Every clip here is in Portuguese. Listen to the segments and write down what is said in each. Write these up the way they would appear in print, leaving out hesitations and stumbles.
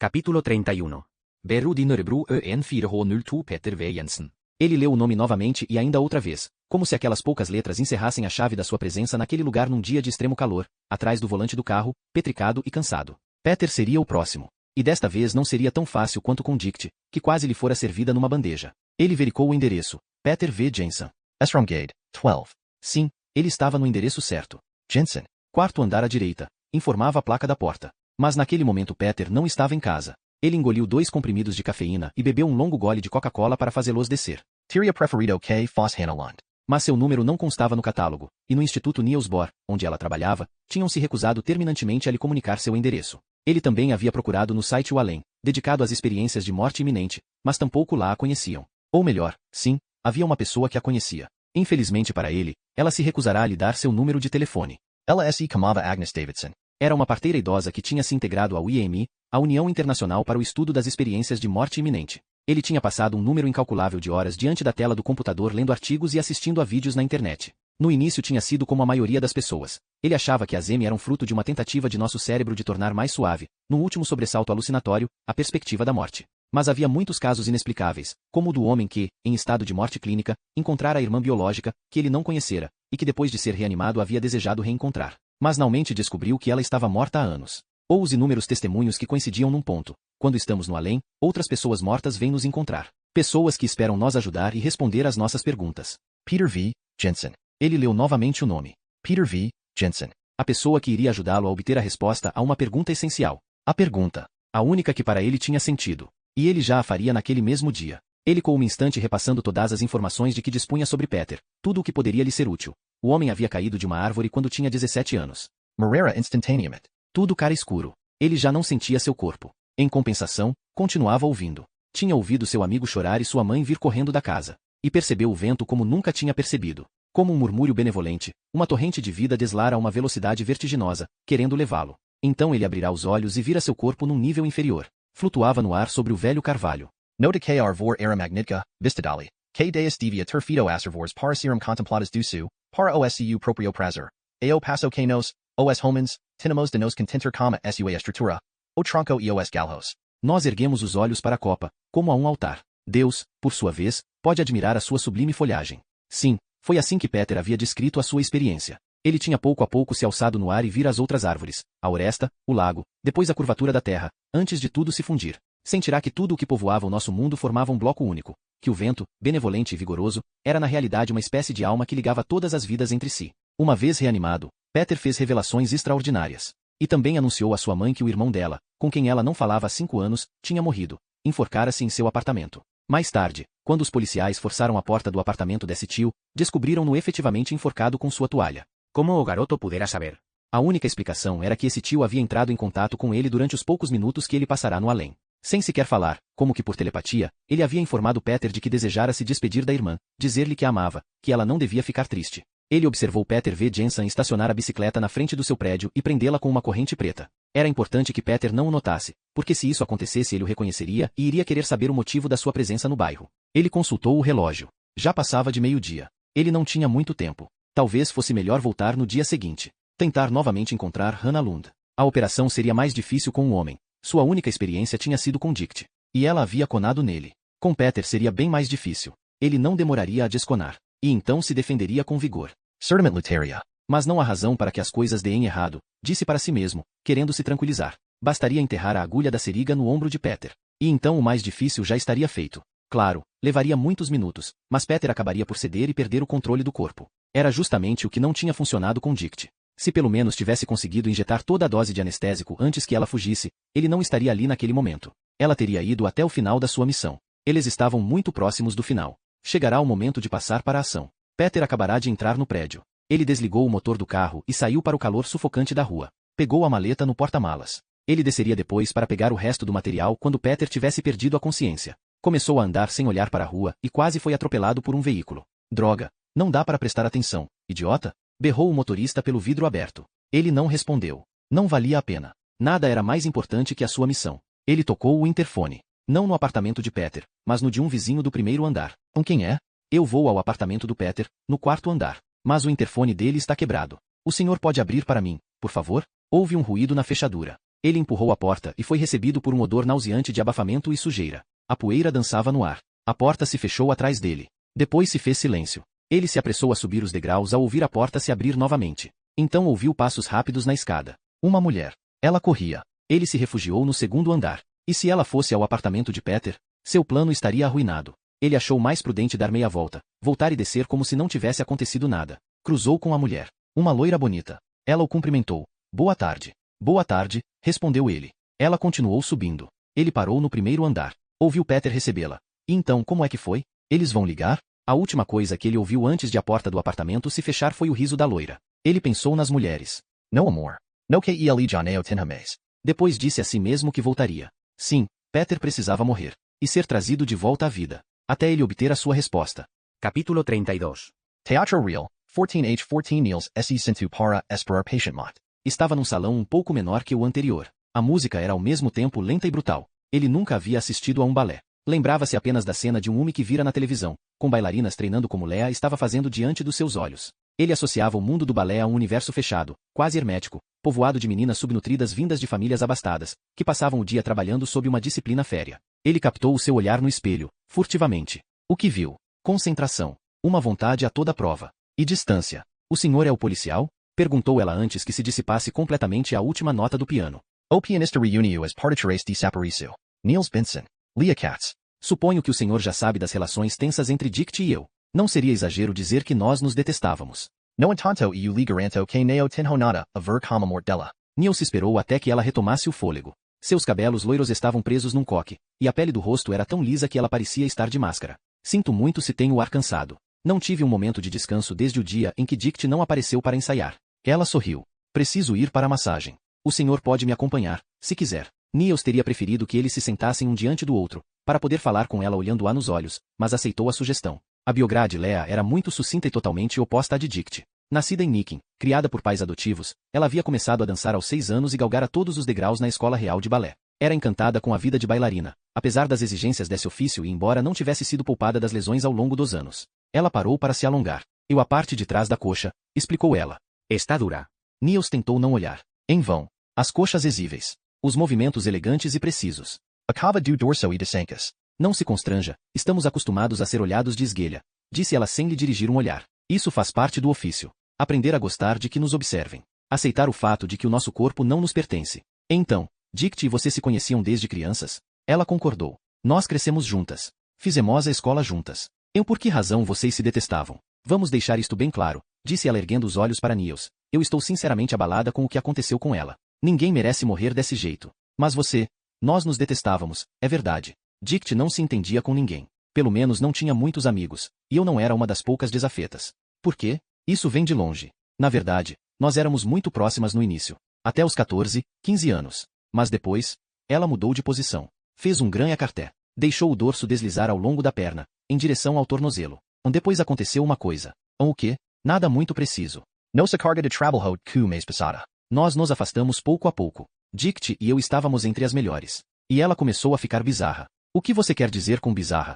Capítulo 31. Berud i Nørrebro ØN 4H02 Peter V. Jensen. Ele leu o nome novamente e ainda outra vez, como se aquelas poucas letras encerrassem a chave da sua presença naquele lugar num dia de extremo calor, atrás do volante do carro, petricado e cansado. Peter seria o próximo. E desta vez não seria tão fácil quanto com Dict, que quase lhe fora servida numa bandeja. Ele verificou o endereço. Peter V. Jensen. Esromgade, 12. Sim, ele estava no endereço certo. Jensen. Quarto andar à direita, informava a placa da porta. Mas naquele momento Peter não estava em casa. Ele engoliu 2 comprimidos de cafeína e bebeu um longo gole de Coca-Cola para fazê-los descer. Teria preferido K. Foss Haneland. Mas seu número não constava no catálogo, e no Instituto Niels Bohr, onde ela trabalhava, tinham se recusado terminantemente a lhe comunicar seu endereço. Ele também havia procurado no site O Além, dedicado às experiências de morte iminente, mas tampouco lá a conheciam. Ou melhor, sim, havia uma pessoa que a conhecia. Infelizmente para ele, ela se recusará a lhe dar seu número de telefone. Ela se chamava Agnes Davidson. Era uma parteira idosa que tinha se integrado ao IMI, a União Internacional para o Estudo das Experiências de Morte Iminente. Ele tinha passado um número incalculável de horas diante da tela do computador lendo artigos e assistindo a vídeos na internet. No início tinha sido como a maioria das pessoas. Ele achava que as M eram fruto de uma tentativa de nosso cérebro de tornar mais suave, no último sobressalto alucinatório, a perspectiva da morte. Mas havia muitos casos inexplicáveis, como o do homem que, em estado de morte clínica, encontrara a irmã biológica, que ele não conhecera, e que depois de ser reanimado havia desejado reencontrar. Mas finalmente descobriu que ela estava morta há anos. Ou os inúmeros testemunhos que coincidiam num ponto. Quando estamos no além, outras pessoas mortas vêm nos encontrar. Pessoas que esperam nos ajudar e responder às nossas perguntas. Peter V. Jensen. Ele leu novamente o nome. Peter V. Jensen. A pessoa que iria ajudá-lo a obter a resposta a uma pergunta essencial. A pergunta. A única que para ele tinha sentido. E ele já a faria naquele mesmo dia. Ele com um instante repassando todas as informações de que dispunha sobre Peter, tudo o que poderia lhe ser útil. O homem havia caído de uma árvore quando tinha 17 anos. Morrera instantaneamente. Tudo cara escuro. Ele já não sentia seu corpo. Em compensação, continuava ouvindo. Tinha ouvido seu amigo chorar e sua mãe vir correndo da casa. E percebeu o vento como nunca tinha percebido. Como um murmúrio benevolente, uma torrente de vida deslara a uma velocidade vertiginosa, querendo levá-lo. Então ele abrirá os olhos e vira seu corpo num nível inferior. Flutuava no ar sobre o velho carvalho. Nota que arvor era magnitica, vistadali. Que deus devia ter feito acervores para serum contempladas dusu, para oscu proprio prazer. Eo passo que nos, os homens, tinamos de nos contentar como sua estrutura. O tronco e os galhos. Nós erguemos os olhos para a copa, como a um altar. Deus, por sua vez, pode admirar a sua sublime folhagem. Sim, foi assim que Peter havia descrito a sua experiência. Ele tinha pouco a pouco se alçado no ar e vir as outras árvores, a oresta, o lago, depois a curvatura da terra, antes de tudo se fundir. Sentirá que tudo o que povoava o nosso mundo formava um bloco único, que o vento, benevolente e vigoroso, era na realidade uma espécie de alma que ligava todas as vidas entre si. Uma vez reanimado, Peter fez revelações extraordinárias. E também anunciou à sua mãe que o irmão dela, com quem ela não falava há 5 anos, tinha morrido. Enforcara-se em seu apartamento. Mais tarde, quando os policiais forçaram a porta do apartamento desse tio, descobriram-no efetivamente enforcado com sua toalha. Como o garoto pudera saber? A única explicação era que esse tio havia entrado em contato com ele durante os poucos minutos que ele passará no além. Sem sequer falar, como que por telepatia, ele havia informado Peter de que desejara se despedir da irmã, dizer-lhe que a amava, que ela não devia ficar triste. Ele observou Peter V. Jensen estacionar a bicicleta na frente do seu prédio e prendê-la com uma corrente preta. Era importante que Peter não o notasse, porque se isso acontecesse ele o reconheceria e iria querer saber o motivo da sua presença no bairro. Ele consultou o relógio. Já passava de meio-dia. Ele não tinha muito tempo. Talvez fosse melhor voltar no dia seguinte. Tentar novamente encontrar Hannah Lund. A operação seria mais difícil com o homem. Sua única experiência tinha sido com Dict. E ela havia conado nele. Com Peter seria bem mais difícil. Ele não demoraria a desconar. E então se defenderia com vigor. Certamente luteria. Mas não há razão para que as coisas deem errado, disse para si mesmo, querendo se tranquilizar. Bastaria enterrar a agulha da seringa no ombro de Peter. E então o mais difícil já estaria feito. Claro, levaria muitos minutos, mas Peter acabaria por ceder e perder o controle do corpo. Era justamente o que não tinha funcionado com Dict. Se pelo menos tivesse conseguido injetar toda a dose de anestésico antes que ela fugisse, ele não estaria ali naquele momento. Ela teria ido até o final da sua missão. Eles estavam muito próximos do final. Chegará o momento de passar para a ação. Peter acabará de entrar no prédio. Ele desligou o motor do carro e saiu para o calor sufocante da rua. Pegou a maleta no porta-malas. Ele desceria depois para pegar o resto do material quando Peter tivesse perdido a consciência. Começou a andar sem olhar para a rua e quase foi atropelado por um veículo. Droga! Não dá para prestar atenção, idiota! Berrou o motorista pelo vidro aberto. Ele não respondeu. Não valia a pena. Nada era mais importante que a sua missão. Ele tocou o interfone. Não no apartamento de Peter, mas no de um vizinho do primeiro andar. Com quem é? Eu vou ao apartamento do Peter, no 4º andar. Mas o interfone dele está quebrado. O senhor pode abrir para mim, por favor? Houve um ruído na fechadura. Ele empurrou a porta e foi recebido por um odor nauseante de abafamento e sujeira. A poeira dançava no ar. A porta se fechou atrás dele. Depois se fez silêncio. Ele se apressou a subir os degraus ao ouvir a porta se abrir novamente. Então ouviu passos rápidos na escada. Uma mulher. Ela corria. Ele se refugiou no segundo andar. E se ela fosse ao apartamento de Peter? Seu plano estaria arruinado. Ele achou mais prudente dar meia volta, voltar e descer como se não tivesse acontecido nada. Cruzou com a mulher. Uma loira bonita. Ela o cumprimentou. Boa tarde. Boa tarde, respondeu ele. Ela continuou subindo. Ele parou no primeiro andar. Ouviu Peter recebê-la. E então como é que foi? Eles vão ligar? A última coisa que ele ouviu antes de a porta do apartamento se fechar foi o riso da loira. Ele pensou nas mulheres. No amor. No Kele Janeo Tinhames. Depois disse a si mesmo que voltaria. Sim, Peter precisava morrer. E ser trazido de volta à vida. Até ele obter a sua resposta. Capítulo 32. Teatro Real, 14H14 Niels Se Sintu para Esperar Patientmot. Estava num salão um pouco menor que o anterior. A música era ao mesmo tempo lenta e brutal. Ele nunca havia assistido a um balé. Lembrava-se apenas da cena de um homem que vira na televisão, com bailarinas treinando como Lea estava fazendo diante dos seus olhos. Ele associava o mundo do balé a um universo fechado, quase hermético, povoado de meninas subnutridas vindas de famílias abastadas, que passavam o dia trabalhando sob uma disciplina férrea. Ele captou o seu olhar no espelho, furtivamente. O que viu? Concentração. Uma vontade a toda prova. E distância. O senhor é o policial? Perguntou ela antes que se dissipasse completamente a última nota do piano. O pianista reuniu as partituras de Saparisu. Niels Benson. Leah Katz. Suponho que o senhor já sabe das relações tensas entre Dict e eu. Não seria exagero dizer que nós nos detestávamos. No entanto e o ligaranto que neo tinhonada a ver como mortella. Niels esperou até que ela retomasse o fôlego. Seus cabelos loiros estavam presos num coque, e a pele do rosto era tão lisa que ela parecia estar de máscara. Sinto muito se tenho o ar cansado. Não tive um momento de descanso desde o dia em que Dict não apareceu para ensaiar. Ela sorriu. Preciso ir para a massagem. O senhor pode me acompanhar, se quiser. Niels teria preferido que eles se sentassem um diante do outro, para poder falar com ela olhando-a nos olhos, mas aceitou a sugestão. A biograde Lea era muito sucinta e totalmente oposta à de Dict. Nascida em Nicken, criada por pais adotivos, ela havia começado a dançar aos 6 anos e galgara todos os degraus na escola real de balé. Era encantada com a vida de bailarina, apesar das exigências desse ofício e embora não tivesse sido poupada das lesões ao longo dos anos. Ela parou para se alongar. Eu a parte de trás da coxa, explicou ela. Está dura. Niels tentou não olhar. Em vão. As coxas exíveis. Os movimentos elegantes e precisos. Acaba do dorso e de sancas. Não se constranja, estamos acostumados a ser olhados de esguelha, disse ela sem lhe dirigir um olhar. Isso faz parte do ofício. Aprender a gostar de que nos observem. Aceitar o fato de que o nosso corpo não nos pertence. Então, Dict e você se conheciam desde crianças? Ela concordou. Nós crescemos juntas. Fizemos a escola juntas. Por que razão vocês se detestavam? Vamos deixar isto bem claro, disse ela erguendo os olhos para Niels. Eu estou sinceramente abalada com o que aconteceu com ela. Ninguém merece morrer desse jeito. Mas você... Nós nos detestávamos, é verdade. Dict não se entendia com ninguém. Pelo menos não tinha muitos amigos, e eu não era uma das poucas desafetas. Por quê? Isso vem de longe. Na verdade, nós éramos muito próximas no início. Até os 14, 15 anos. Mas depois, ela mudou de posição. Fez um gran écarté. Deixou o dorso deslizar ao longo da perna, em direção ao tornozelo. Depois aconteceu uma coisa. O quê? Nada muito preciso. Nossa carga de trabalho com mês passada. Nós nos afastamos pouco a pouco. Dict e eu estávamos entre as melhores. E ela começou a ficar bizarra. O que você quer dizer com bizarra?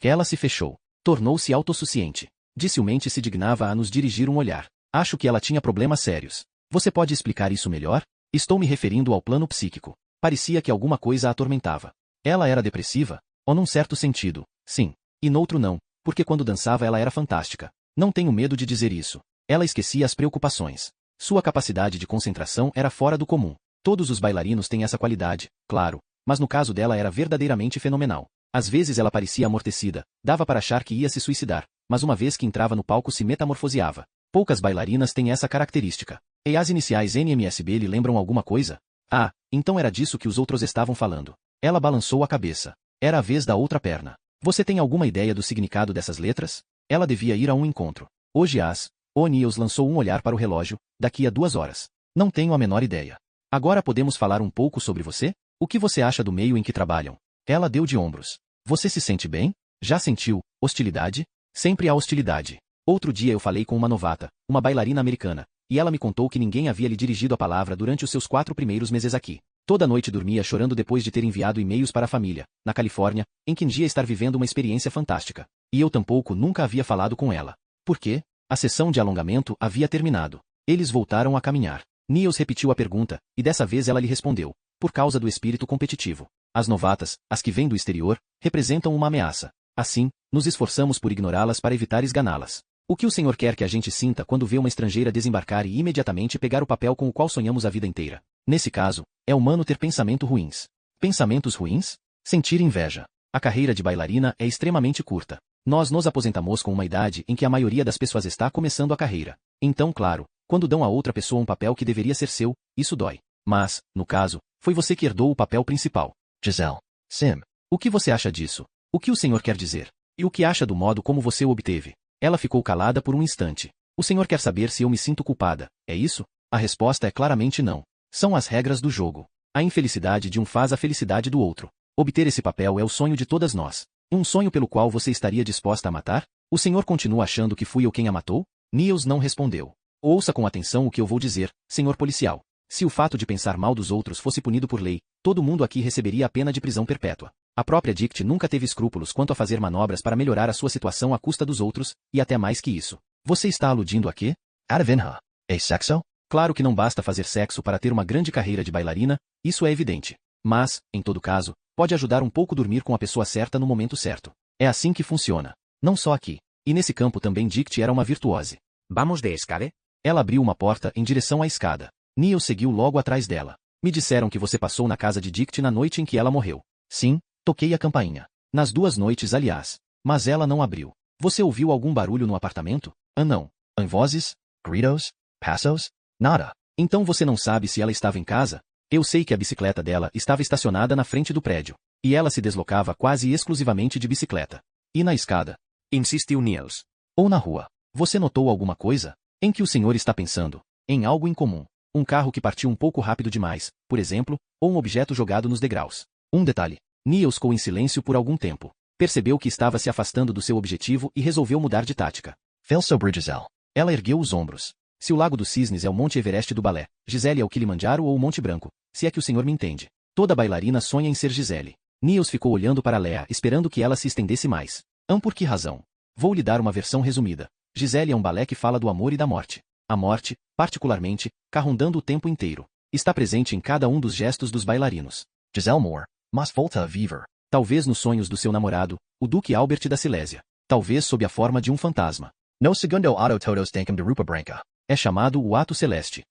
Ela se fechou. Tornou-se autossuficiente. Dificilmente se dignava a nos dirigir um olhar. Acho que ela tinha problemas sérios. Você pode explicar isso melhor? Estou me referindo ao plano psíquico. Parecia que alguma coisa a atormentava. Ela era depressiva? Ou num certo sentido, sim. E noutro não, porque quando dançava ela era fantástica. Não tenho medo de dizer isso. Ela esquecia as preocupações. Sua capacidade de concentração era fora do comum. Todos os bailarinos têm essa qualidade, claro, mas no caso dela era verdadeiramente fenomenal. Às vezes ela parecia amortecida, dava para achar que ia se suicidar, mas uma vez que entrava no palco se metamorfoseava. Poucas bailarinas têm essa característica. E as iniciais NMSB lhe lembram alguma coisa? Ah, então era disso que os outros estavam falando. Ela balançou a cabeça. Era a vez da outra perna. Você tem alguma ideia do significado dessas letras? Ela devia ir a um encontro. Hoje Niels lançou um olhar para o relógio, daqui a 2 horas. Não tenho a menor ideia. Agora podemos falar um pouco sobre você? O que você acha do meio em que trabalham? Ela deu de ombros. Você se sente bem? Já sentiu hostilidade? Sempre há hostilidade. Outro dia eu falei com uma novata, uma bailarina americana, e ela me contou que ninguém havia lhe dirigido a palavra durante os seus 4 primeiros meses aqui. Toda noite dormia chorando depois de ter enviado e-mails para a família, na Califórnia, em que fingia estar vivendo uma experiência fantástica. E eu tampouco nunca havia falado com ela. Por quê? A sessão de alongamento havia terminado. Eles voltaram a caminhar. Niels repetiu a pergunta, e dessa vez ela lhe respondeu. Por causa do espírito competitivo. As novatas, as que vêm do exterior, representam uma ameaça. Assim, nos esforçamos por ignorá-las para evitar esganá-las. O que o Senhor quer que a gente sinta quando vê uma estrangeira desembarcar e imediatamente pegar o papel com o qual sonhamos a vida inteira? Nesse caso, é humano ter pensamentos ruins. Pensamentos ruins? Sentir inveja. A carreira de bailarina é extremamente curta. Nós nos aposentamos com uma idade em que a maioria das pessoas está começando a carreira. Então, claro, quando dão a outra pessoa um papel que deveria ser seu, isso dói. Mas, no caso, foi você que herdou o papel principal. Giselle. Sim. O que você acha disso? O que o Senhor quer dizer? E o que acha do modo como você o obteve? Ela ficou calada por um instante. O Senhor quer saber se eu me sinto culpada, é isso? A resposta é claramente não. São as regras do jogo. A infelicidade de um faz a felicidade do outro. Obter esse papel é o sonho de todas nós. Um sonho pelo qual você estaria disposta a matar? O Senhor continua achando que fui eu quem a matou? Niels não respondeu. Ouça com atenção o que eu vou dizer, senhor policial. Se o fato de pensar mal dos outros fosse punido por lei, todo mundo aqui receberia a pena de prisão perpétua. A própria Dict nunca teve escrúpulos quanto a fazer manobras para melhorar a sua situação à custa dos outros, e até mais que isso. Você está aludindo a quê? Adivinha. É sexo? Claro que não basta fazer sexo para ter uma grande carreira de bailarina, isso é evidente. Mas, em todo caso, pode ajudar um pouco dormir com a pessoa certa no momento certo. É assim que funciona. Não só aqui. E nesse campo também Dict era uma virtuose. ¿Vamos de escade? Ela abriu uma porta em direção à escada. Niels seguiu logo atrás dela. Me disseram que você passou na casa de Dict na noite em que ela morreu. Sim, toquei a campainha. Nas 2 noites, aliás. Mas ela não abriu. Você ouviu algum barulho no apartamento? Ah, não. Vozes? Gritos? Passos? Nada. Então você não sabe se ela estava em casa? Eu sei que a bicicleta dela estava estacionada na frente do prédio. E ela se deslocava quase exclusivamente de bicicleta. E na escada? Insistiu Niels. Ou na rua? Você notou alguma coisa? Em que o senhor está pensando? Em algo incomum. Um carro que partiu um pouco rápido demais, por exemplo, ou um objeto jogado nos degraus. Um detalhe. Niels ficou em silêncio por algum tempo. Percebeu que estava se afastando do seu objetivo e resolveu mudar de tática. Fail sobre Giselle. Ela ergueu os ombros. Se o Lago dos Cisnes é o Monte Everest do balé, Gisele é o Kilimanjaro ou o Monte Branco, se é que o senhor me entende. Toda bailarina sonha em ser Gisele. Niels ficou olhando para Lea esperando que ela se estendesse mais. Por que razão? Vou lhe dar uma versão resumida. Gisele é um balé que fala do amor e da morte. A morte, particularmente, rondando o tempo inteiro. Está presente em cada um dos gestos dos bailarinos. Giselle Moore, mas volta a viver. Talvez nos sonhos do seu namorado, o Duque Albert da Silésia. Talvez sob a forma de um fantasma. No segundo ato todos dançam de Rupa Branca. É chamado o Ato Celeste.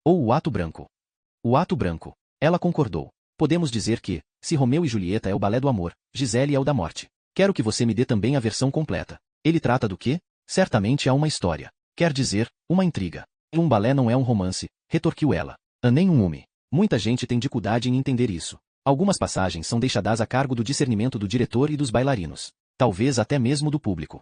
Ou o Ato Branco. O Ato Branco. Ela concordou. Podemos dizer que, se Romeu e Julieta é o balé do amor, Gisele é o da morte. Quero que você me dê também a versão completa. Ele trata do quê? Certamente há uma história. Quer dizer, uma intriga. Um balé não é um romance, retorquiu ela. Nem um ume. Muita gente tem dificuldade em entender isso. Algumas passagens são deixadas a cargo do discernimento do diretor e dos bailarinos. Talvez até mesmo do público.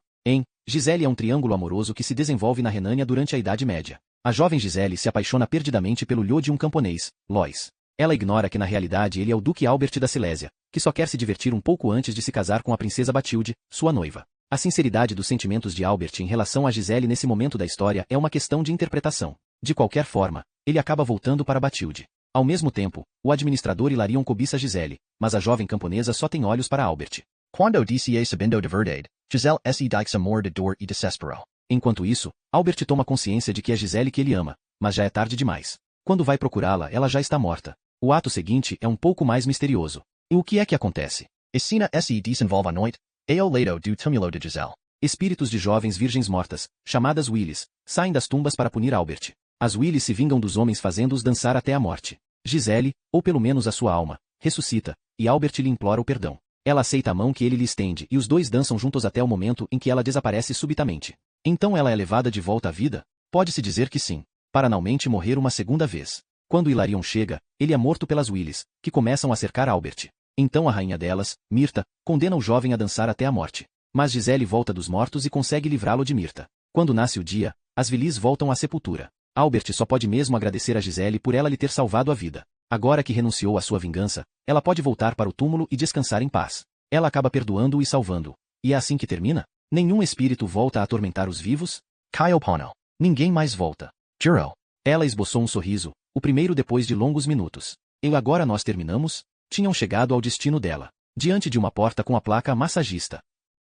Gisele é um triângulo amoroso que se desenvolve na Renânia durante a Idade Média. A jovem Gisele se apaixona perdidamente pelo lho de um camponês, Lois. Ela ignora que na realidade ele é o Duque Albert da Silésia, que só quer se divertir um pouco antes de se casar com a princesa Batilde, sua noiva. A sinceridade dos sentimentos de Albert em relação a Gisele nesse momento da história é uma questão de interpretação. De qualquer forma, ele acaba voltando para Batilde. Ao mesmo tempo, o administrador Hilarion cobiça Gisele, mas a jovem camponesa só tem olhos para Albert. Quando DCA sabendo de verdade, Gisele se dice amor de dor e desespero. Enquanto isso, Albert toma consciência de que é Gisele que ele ama, mas já é tarde demais. Quando vai procurá-la, ela já está morta. O ato seguinte é um pouco mais misterioso. E o que é que acontece? Escena se desenvolve à noite, ao lado do túmulo de Gisele. Espíritos de jovens virgens mortas, chamadas Willis, saem das tumbas para punir Albert. As Willis se vingam dos homens fazendo-os dançar até a morte. Gisele, ou pelo menos a sua alma, ressuscita, e Albert lhe implora o perdão. Ela aceita a mão que ele lhe estende e os dois dançam juntos até o momento em que ela desaparece subitamente. Então ela é levada de volta à vida? Pode-se dizer que sim. Para finalmente morrer uma segunda vez. Quando Hilarion chega, ele é morto pelas Willis, que começam a cercar Albert. Então a rainha delas, Mirta, condena o jovem a dançar até a morte. Mas Gisele volta dos mortos e consegue livrá-lo de Mirta. Quando nasce o dia, as Willis voltam à sepultura. Albert só pode mesmo agradecer a Gisele por ela lhe ter salvado a vida. Agora que renunciou à sua vingança, ela pode voltar para o túmulo e descansar em paz. Ela acaba perdoando-o e salvando-o. E é assim que termina? Nenhum espírito volta a atormentar os vivos? Kyle Pono. Ninguém mais volta. Juro. Ela esboçou um sorriso, o primeiro depois de longos minutos. E agora nós terminamos? Tinham chegado ao destino dela. Diante de uma porta com a placa massagista.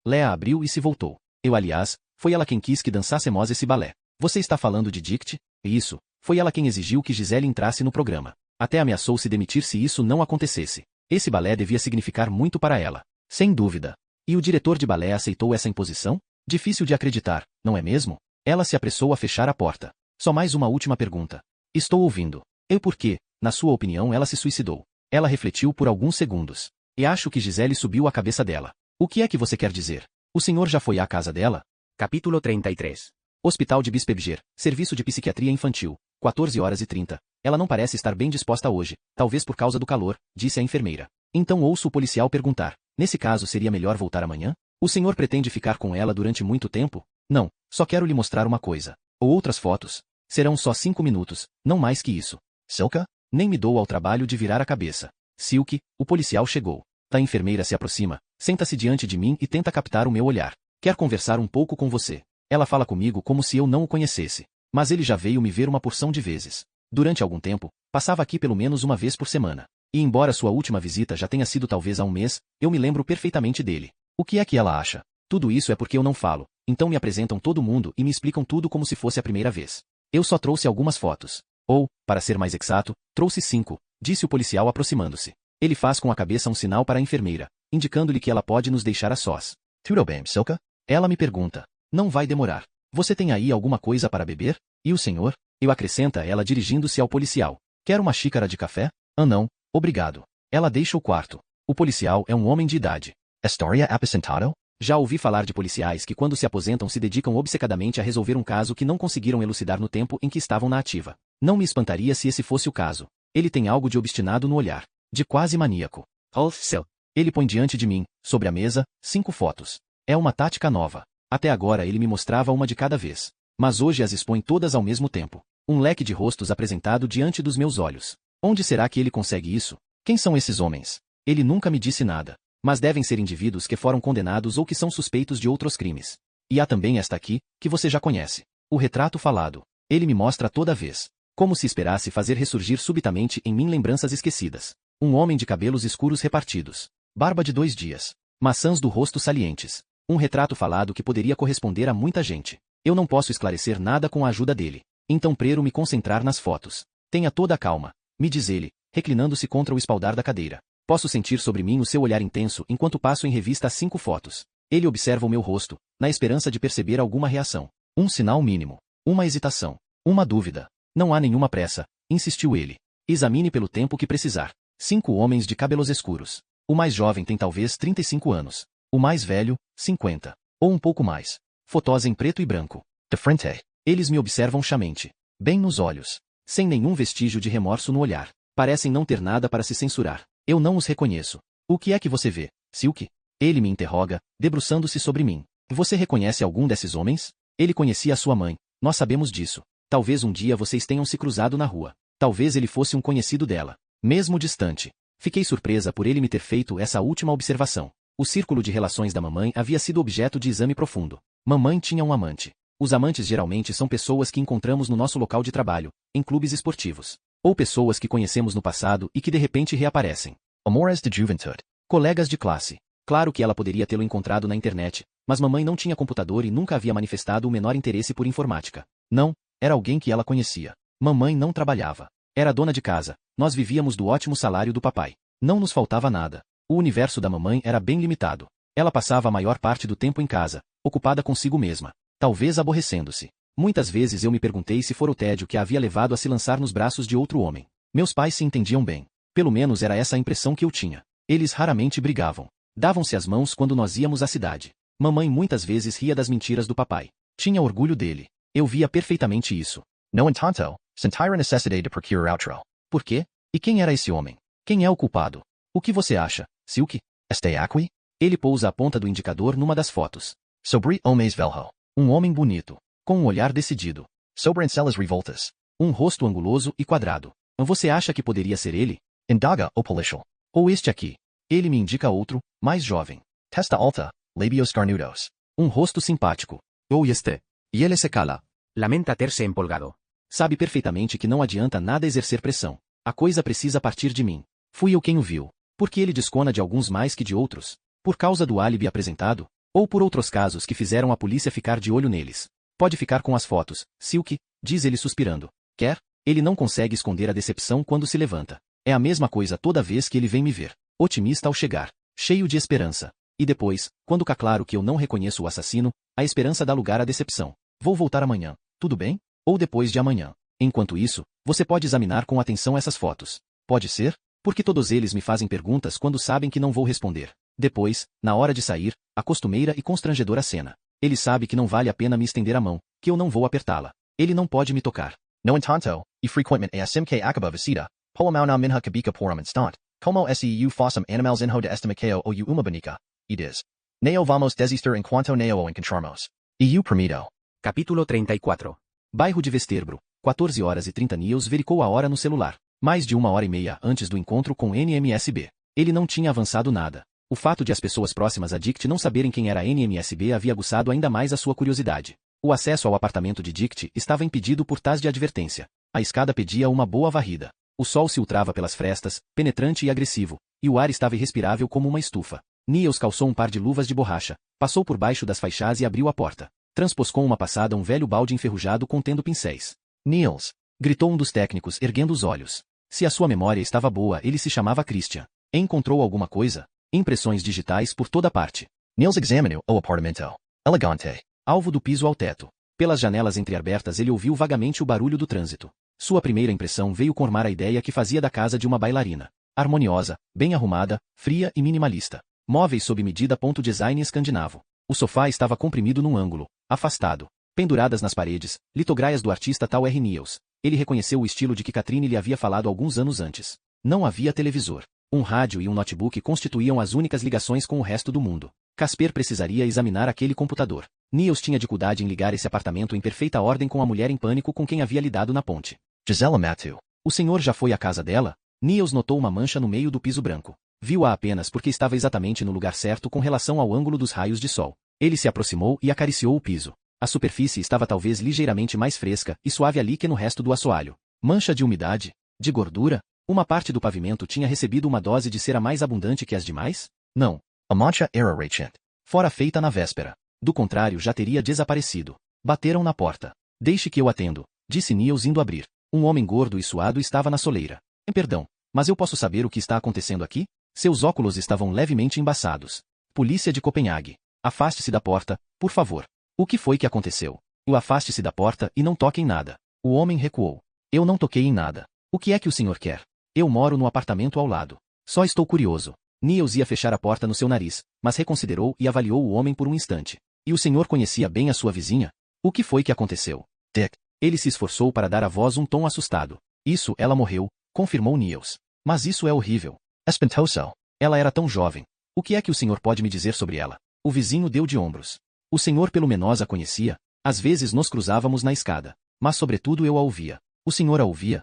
Lea abriu e se voltou. Aliás, foi ela quem quis que dançássemos esse balé. Você está falando de Dict? Isso, Foi ela quem exigiu que Gisele entrasse no programa. Até ameaçou se demitir se isso não acontecesse. Esse balé devia significar muito para ela. Sem dúvida. E o diretor de balé aceitou essa imposição? Difícil de acreditar, não é mesmo? Ela se apressou a fechar a porta. Só mais uma última pergunta. Estou ouvindo. E por que, na sua opinião, ela se suicidou? Ela refletiu por alguns segundos. E acho que Gisele subiu a cabeça dela. O que é que você quer dizer? O senhor já foi à casa dela? Capítulo 33. Hospital de Bispebjer, Serviço de Psiquiatria Infantil, 14h30. Ela não parece estar bem disposta hoje, talvez por causa do calor, disse a enfermeira. Então ouço o policial perguntar, nesse caso seria melhor voltar amanhã? O senhor pretende ficar com ela durante muito tempo? Não, só quero lhe mostrar uma coisa. Ou outras fotos. Serão só 5 minutos, não mais que isso. Silka? Nem me dou ao trabalho de virar a cabeça. Silke, o policial chegou. A enfermeira se aproxima, senta-se diante de mim e tenta captar o meu olhar. Quer conversar um pouco com você. Ela fala comigo como se eu não o conhecesse. Mas ele já veio me ver uma porção de vezes. Durante algum tempo, passava aqui pelo menos uma vez por semana. E embora sua última visita já tenha sido talvez há um mês, eu me lembro perfeitamente dele. O que é que ela acha? Tudo isso é porque eu não falo, então me apresentam todo mundo e me explicam tudo como se fosse a primeira vez. Eu só trouxe algumas fotos. Ou, para ser mais exato, trouxe 5, disse o policial aproximando-se. Ele faz com a cabeça um sinal para a enfermeira, indicando-lhe que ela pode nos deixar a sós. Tudo bem, Silka? Ela me pergunta. Não vai demorar. Você tem aí alguma coisa para beber? E o senhor? Eu acrescenta ela dirigindo-se ao policial. Quer uma xícara de café? Ah não, obrigado. Ela deixa o quarto. O policial é um homem de idade. Historia aposentado? Já ouvi falar de policiais que quando se aposentam se dedicam obcecadamente a resolver um caso que não conseguiram elucidar no tempo em que estavam na ativa. Não me espantaria se esse fosse o caso. Ele tem algo de obstinado no olhar. De quase maníaco. Also. Ele põe diante de mim, sobre a mesa, 5 fotos. É uma tática nova. Até agora ele me mostrava uma de cada vez. Mas hoje as expõe todas ao mesmo tempo. Um leque de rostos apresentado diante dos meus olhos. Onde será que ele consegue isso? Quem são esses homens? Ele nunca me disse nada. Mas devem ser indivíduos que foram condenados ou que são suspeitos de outros crimes. E há também esta aqui, que você já conhece. O retrato falado. Ele me mostra toda vez. Como se esperasse fazer ressurgir subitamente em mim lembranças esquecidas. Um homem de cabelos escuros repartidos. Barba de 2 dias. Maçãs do rosto salientes. Um retrato falado que poderia corresponder a muita gente. Eu não posso esclarecer nada com a ajuda dele. Então prefiro me concentrar nas fotos. Tenha toda a calma, me diz ele, reclinando-se contra o espaldar da cadeira. Posso sentir sobre mim o seu olhar intenso enquanto passo em revista as 5 fotos. Ele observa o meu rosto, na esperança de perceber alguma reação. Um sinal mínimo. Uma hesitação. Uma dúvida. Não há nenhuma pressa, insistiu ele. Examine pelo tempo que precisar. 5 homens de cabelos escuros. O mais jovem tem talvez 35 anos. O mais velho, 50. Ou um pouco mais. Fotos em preto e branco. De frente. Eles me observam chamente. Bem nos olhos. Sem nenhum vestígio de remorso no olhar. Parecem não ter nada para se censurar. Eu não os reconheço. O que é que você vê, Silke? Ele me interroga, debruçando-se sobre mim. Você reconhece algum desses homens? Ele conhecia a sua mãe, nós sabemos disso. Talvez um dia vocês tenham se cruzado na rua. Talvez ele fosse um conhecido dela. Mesmo distante. Fiquei surpresa por ele me ter feito essa última observação. O círculo de relações da mamãe havia sido objeto de exame profundo. Mamãe tinha um amante. Os amantes geralmente são pessoas que encontramos no nosso local de trabalho, em clubes esportivos. Ou pessoas que conhecemos no passado e que de repente reaparecem. Amores de juventude. Colegas de classe. Claro que ela poderia tê-lo encontrado na internet, mas mamãe não tinha computador e nunca havia manifestado o menor interesse por informática. Não, era alguém que ela conhecia. Mamãe não trabalhava. Era dona de casa, nós vivíamos do ótimo salário do papai. Não nos faltava nada. O universo da mamãe era bem limitado. Ela passava a maior parte do tempo em casa, ocupada consigo mesma. Talvez aborrecendo-se. Muitas vezes eu me perguntei se fora o tédio que a havia levado a se lançar nos braços de outro homem. Meus pais se entendiam bem. Pelo menos era essa a impressão que eu tinha. Eles raramente brigavam. Davam-se as mãos quando nós íamos à cidade. Mamãe muitas vezes ria das mentiras do papai. Tinha orgulho dele. Eu via perfeitamente isso. No entanto, sentir a necessidade de procurar outro. Por quê? E quem era esse homem? Quem é o culpado? O que você acha, Silke? Este aqui? Ele pousa a ponta do indicador numa das fotos. Sobre homens velho. Um homem bonito. Com um olhar decidido. Sobrancelhas revoltas. Um rosto anguloso e quadrado. Você acha que poderia ser ele? Indaga o policial. Ou este aqui. Ele me indica outro, mais jovem. Testa alta, labios carnudos. Um rosto simpático. Ou este. E ele se cala. Lamenta ter-se empolgado. Sabe perfeitamente que não adianta nada exercer pressão. A coisa precisa partir de mim. Fui eu quem o viu. Porque ele descona de alguns mais que de outros? Por causa do álibi apresentado? Ou por outros casos que fizeram a polícia ficar de olho neles? Pode ficar com as fotos, Silke, diz ele suspirando. Quer? Ele não consegue esconder a decepção quando se levanta. É a mesma coisa toda vez que ele vem me ver. Otimista ao chegar. Cheio de esperança. E depois, quando fica claro que eu não reconheço o assassino, a esperança dá lugar à decepção. Vou voltar amanhã, tudo bem? Ou depois de amanhã. Enquanto isso, você pode examinar com atenção essas fotos. Pode ser? Porque todos eles me fazem perguntas quando sabem que não vou responder. Depois, na hora de sair, a costumeira e constrangedora cena. Ele sabe que não vale a pena me estender a mão, que eu não vou apertá-la. Ele não pode me tocar. No entanto, e frequentemente asim que acaba visita, polamau na minha kabika poram instant, como se fossem animals inho de estimaqueo ou uma bonica, e diz. Neo vamos desistir enquanto neo encontramos. E permito. Capítulo 34. Bairro de Vesterbro, 14 horas e 30 Niels verificou a hora no celular. Mais de 1h30 antes do encontro com NMSB. Ele não tinha avançado nada. O fato de as pessoas próximas a Dict não saberem quem era a NMSB havia aguçado ainda mais a sua curiosidade. O acesso ao apartamento de Dict estava impedido por taz de advertência. A escada pedia uma boa varrida. O sol se filtrava pelas frestas, penetrante e agressivo, e o ar estava irrespirável como uma estufa. Niels calçou um par de luvas de borracha, passou por baixo das faixás e abriu a porta. Transpôs com uma passada um velho balde enferrujado contendo pincéis. Niels, gritou um dos técnicos, erguendo os olhos. Se a sua memória estava boa, ele se chamava Christian. Encontrou alguma coisa? Impressões digitais por toda parte. Niels examinou o apartamento. Elegante. Alvo do piso ao teto. Pelas janelas entreabertas ele ouviu vagamente o barulho do trânsito. Sua primeira impressão veio confirmar a ideia que fazia da casa de uma bailarina. Harmoniosa, bem arrumada, fria e minimalista. Móveis sob medida. Design escandinavo. O sofá estava comprimido num ângulo, afastado. Penduradas nas paredes, litograias do artista Tal R. Niels. Ele reconheceu o estilo de que Catherine lhe havia falado alguns anos antes. Não havia televisor. Um rádio e um notebook constituíam as únicas ligações com o resto do mundo. Casper precisaria examinar aquele computador. Niels tinha dificuldade em ligar esse apartamento em perfeita ordem com a mulher em pânico com quem havia lidado na ponte. Gisela Matu. O senhor já foi à casa dela? Niels notou uma mancha no meio do piso branco. Viu-a apenas porque estava exatamente no lugar certo com relação ao ângulo dos raios de sol. Ele se aproximou e acariciou o piso. A superfície estava talvez ligeiramente mais fresca e suave ali que no resto do assoalho. Mancha de umidade? De gordura? Uma parte do pavimento tinha recebido uma dose de cera mais abundante que as demais? Não. A mancha era recente. Fora feita na véspera. Do contrário, já teria desaparecido. Bateram na porta. Deixe que eu atendo, disse Niels indo abrir. Um homem gordo e suado estava na soleira. Perdão, mas eu posso saber o que está acontecendo aqui? Seus óculos estavam levemente embaçados. Polícia de Copenhague. Afaste-se da porta, por favor. O que foi que aconteceu? Afaste-se da porta e não toque em nada. O homem recuou. Eu não toquei em nada. O que é que o senhor quer? Eu moro no apartamento ao lado. Só estou curioso. Niels ia fechar a porta no seu nariz, mas reconsiderou e avaliou o homem por um instante. E o senhor conhecia bem a sua vizinha? O que foi que aconteceu? Dick. Ele se esforçou para dar à voz um tom assustado. Isso, ela morreu, confirmou Niels. Mas isso é horrível. Espantoso. Ela era tão jovem. O que é que o senhor pode me dizer sobre ela? O vizinho deu de ombros. O senhor pelo menos a conhecia? Às vezes nos cruzávamos na escada. Mas sobretudo eu a ouvia. O senhor a ouvia?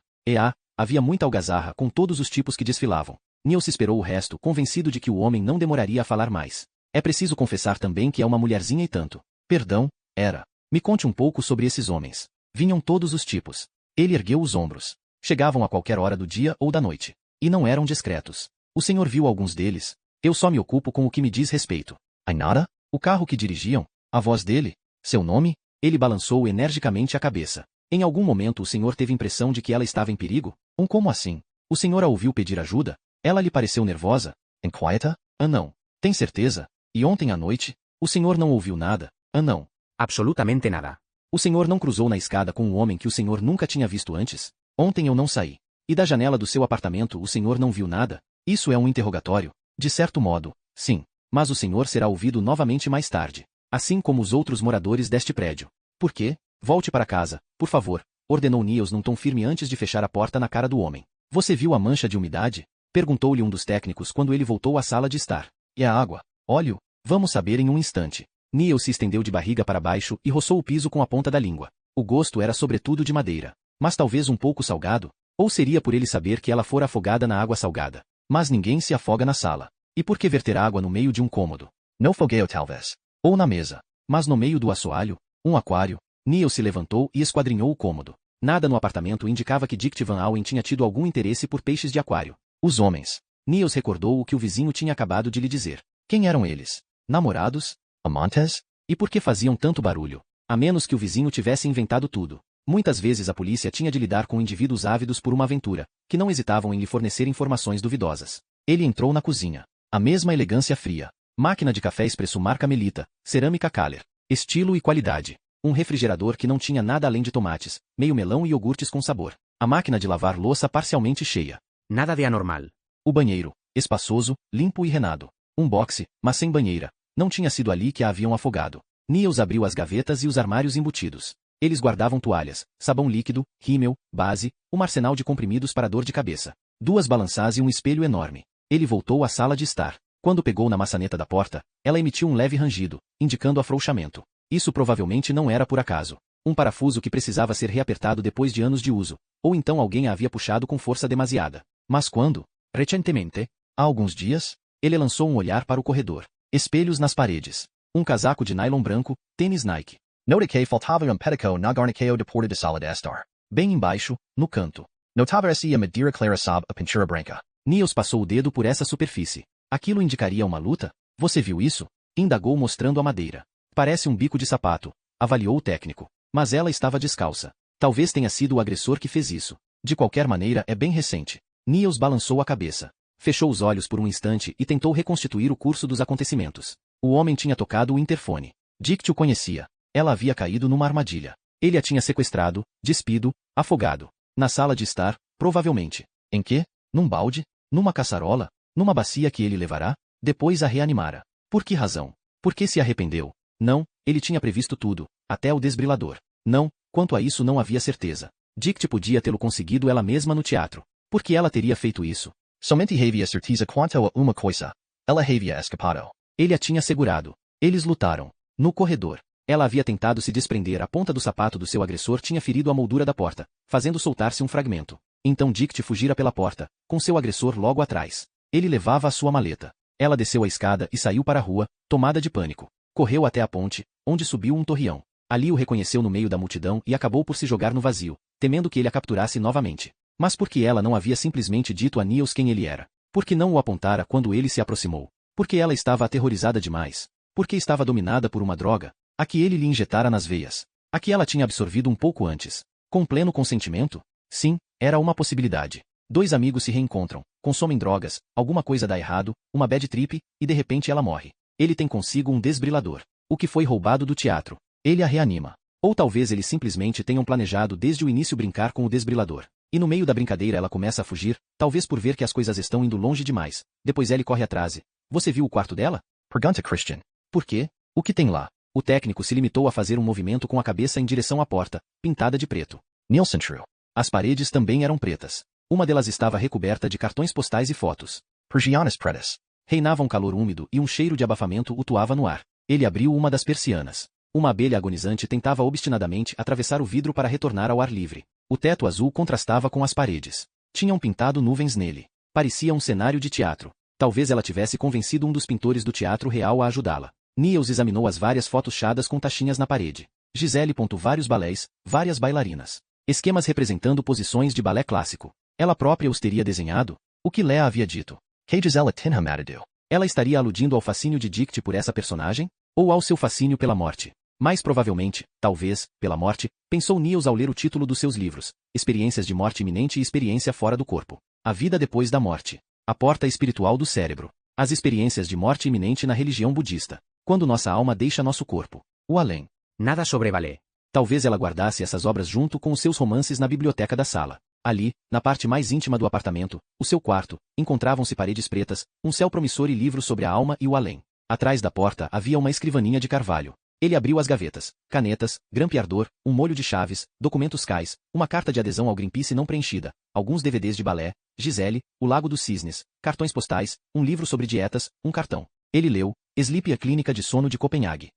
Havia muita algazarra com todos os tipos que desfilavam. Niels esperou o resto, convencido de que o homem não demoraria a falar mais. É preciso confessar também que é uma mulherzinha e tanto. Perdão, era. Me conte um pouco sobre esses homens. Vinham todos os tipos. Ele ergueu os ombros. Chegavam a qualquer hora do dia ou da noite. E não eram discretos. O senhor viu alguns deles? Eu só me ocupo com o que me diz respeito. Ainara? O carro que dirigiam? A voz dele? Seu nome? Ele balançou energicamente a cabeça. Em algum momento o senhor teve impressão de que ela estava em perigo? Como assim? O senhor a ouviu pedir ajuda? Ela lhe pareceu nervosa? Inquieta? Não. Tem certeza? E ontem à noite? O senhor não ouviu nada? Não. Absolutamente nada. O senhor não cruzou na escada com um homem que o senhor nunca tinha visto antes? Ontem eu não saí. E da janela do seu apartamento o senhor não viu nada? Isso é um interrogatório? De certo modo, sim. Mas o senhor será ouvido novamente mais tarde. Assim como os outros moradores deste prédio. Por quê? Volte para casa, por favor, ordenou Niels num tom firme antes de fechar a porta na cara do homem. Você viu a mancha de umidade? Perguntou-lhe um dos técnicos quando ele voltou à sala de estar. E a água? Óleo? Vamos saber em um instante. Niels se estendeu de barriga para baixo e roçou o piso com a ponta da língua. O gosto era sobretudo de madeira. Mas talvez um pouco salgado? Ou seria por ele saber que ela fora afogada na água salgada? Mas ninguém se afoga na sala. E por que verter água no meio de um cômodo? No fogueo talvez. Ou na mesa. Mas no meio do assoalho? Um aquário? Niels se levantou e esquadrinhou o cômodo. Nada no apartamento indicava que Dick Van Allen tinha tido algum interesse por peixes de aquário. Os homens. Niels recordou o que o vizinho tinha acabado de lhe dizer. Quem eram eles? Namorados? Amantes? E por que faziam tanto barulho? A menos que o vizinho tivesse inventado tudo. Muitas vezes a polícia tinha de lidar com indivíduos ávidos por uma aventura, que não hesitavam em lhe fornecer informações duvidosas. Ele entrou na cozinha. A mesma elegância fria. Máquina de café expresso marca Melita, cerâmica Kaller. Estilo e qualidade. Um refrigerador que não tinha nada além de tomates, meio melão e iogurtes com sabor. A máquina de lavar louça parcialmente cheia. Nada de anormal. O banheiro, espaçoso, limpo e renado. Um boxe, mas sem banheira. Não tinha sido ali que a haviam afogado. Niels abriu as gavetas e os armários embutidos. Eles guardavam toalhas, sabão líquido, rímel, base, um arsenal de comprimidos para dor de cabeça. 2 balançás e um espelho enorme. Ele voltou à sala de estar. Quando pegou na maçaneta da porta, ela emitiu um leve rangido, indicando afrouxamento. Isso provavelmente não era por acaso. Um parafuso que precisava ser reapertado depois de anos de uso, ou então alguém a havia puxado com força demasiada. Mas quando? Recentemente? Há alguns dias? Ele lançou um olhar para o corredor. Espelhos nas paredes. Um casaco de nylon branco, tênis Nike. Nota que faltava petticoat na garniqueo de porta de sala de estar. Bem embaixo, no canto. Notava-se a madeira clara sob a pintura branca. Niels passou o dedo por essa superfície. Aquilo indicaria uma luta? Você viu isso? Indagou mostrando a madeira. Parece um bico de sapato, avaliou o técnico. Mas ela estava descalça. Talvez tenha sido o agressor que fez isso. De qualquer maneira é bem recente. Niels balançou a cabeça. Fechou os olhos por um instante e tentou reconstituir o curso dos acontecimentos. O homem tinha tocado o interfone. Dick o conhecia. Ela havia caído numa armadilha. Ele a tinha sequestrado, despido, afogado. Na sala de estar, provavelmente. Em que? Num balde? Numa caçarola? Numa bacia que ele levará? Depois a reanimara. Por que razão? Por que se arrependeu? Não, ele tinha previsto tudo, até o desbrilador. Não, quanto a isso não havia certeza. Dick podia tê-lo conseguido ela mesma no teatro. Por que ela teria feito isso? Somente havia certeza quanto a uma coisa. Ela havia escapado. Ele a tinha segurado. Eles lutaram. No corredor. Ela havia tentado se desprender. A ponta do sapato do seu agressor tinha ferido a moldura da porta, fazendo soltar-se um fragmento. Então Dick fugira pela porta, com seu agressor logo atrás. Ele levava a sua maleta. Ela desceu a escada e saiu para a rua, tomada de pânico. Correu até a ponte, onde subiu um torreão. Ali o reconheceu no meio da multidão e acabou por se jogar no vazio, temendo que ele a capturasse novamente. Mas por que ela não havia simplesmente dito a Niels quem ele era? Por que não o apontara quando ele se aproximou? Porque ela estava aterrorizada demais. Porque estava dominada por uma droga, a que ele lhe injetara nas veias. A que ela tinha absorvido um pouco antes. Com pleno consentimento? Sim, era uma possibilidade. 2 amigos se reencontram, consomem drogas, alguma coisa dá errado, uma bad trip, e de repente ela morre. Ele tem consigo um desbrilador. O que foi roubado do teatro. Ele a reanima. Ou talvez eles simplesmente tenham planejado desde o início brincar com o desbrilador. E no meio da brincadeira ela começa a fugir, talvez por ver que as coisas estão indo longe demais. Depois ele corre atrás e... Você viu o quarto dela? Pergunta Christian. Por quê? O que tem lá? O técnico se limitou a fazer um movimento com a cabeça em direção à porta, pintada de preto. Nielsen True. As paredes também eram pretas. Uma delas estava recoberta de cartões postais e fotos. Persianas pretas. Reinava um calor úmido e um cheiro de abafamento utuava no ar. Ele abriu uma das persianas. Uma abelha agonizante tentava obstinadamente atravessar o vidro para retornar ao ar livre. O teto azul contrastava com as paredes. Tinham pintado nuvens nele. Parecia um cenário de teatro. Talvez ela tivesse convencido um dos pintores do teatro real a ajudá-la. Niels examinou as várias fotos chadas com taxinhas na parede. Gisele. Vários balés, várias bailarinas. Esquemas representando posições de balé clássico. Ela própria os teria desenhado? O que Lea havia dito? Que Gisela tinha matado. Ela estaria aludindo ao fascínio de Dick por essa personagem? Ou ao seu fascínio pela morte? Mais provavelmente, talvez, pela morte, pensou Niels ao ler o título dos seus livros, Experiências de Morte Iminente e Experiência Fora do Corpo. A vida depois da morte. A porta espiritual do cérebro. As experiências de morte iminente na religião budista. Quando nossa alma deixa nosso corpo. O além. Nada sobre balé. Talvez ela guardasse essas obras junto com os seus romances na biblioteca da sala. Ali, na parte mais íntima do apartamento, o seu quarto, encontravam-se paredes pretas, um céu promissor e livros sobre a alma e o além. Atrás da porta havia uma escrivaninha de carvalho. Ele abriu as gavetas, canetas, grampeador, um molho de chaves, documentos cais, uma carta de adesão ao Greenpeace não preenchida, alguns DVDs de balé, Gisele, O Lago dos Cisnes, cartões postais, um livro sobre dietas, um cartão. Ele leu, Sleep, a Clínica de Sono de Copenhague.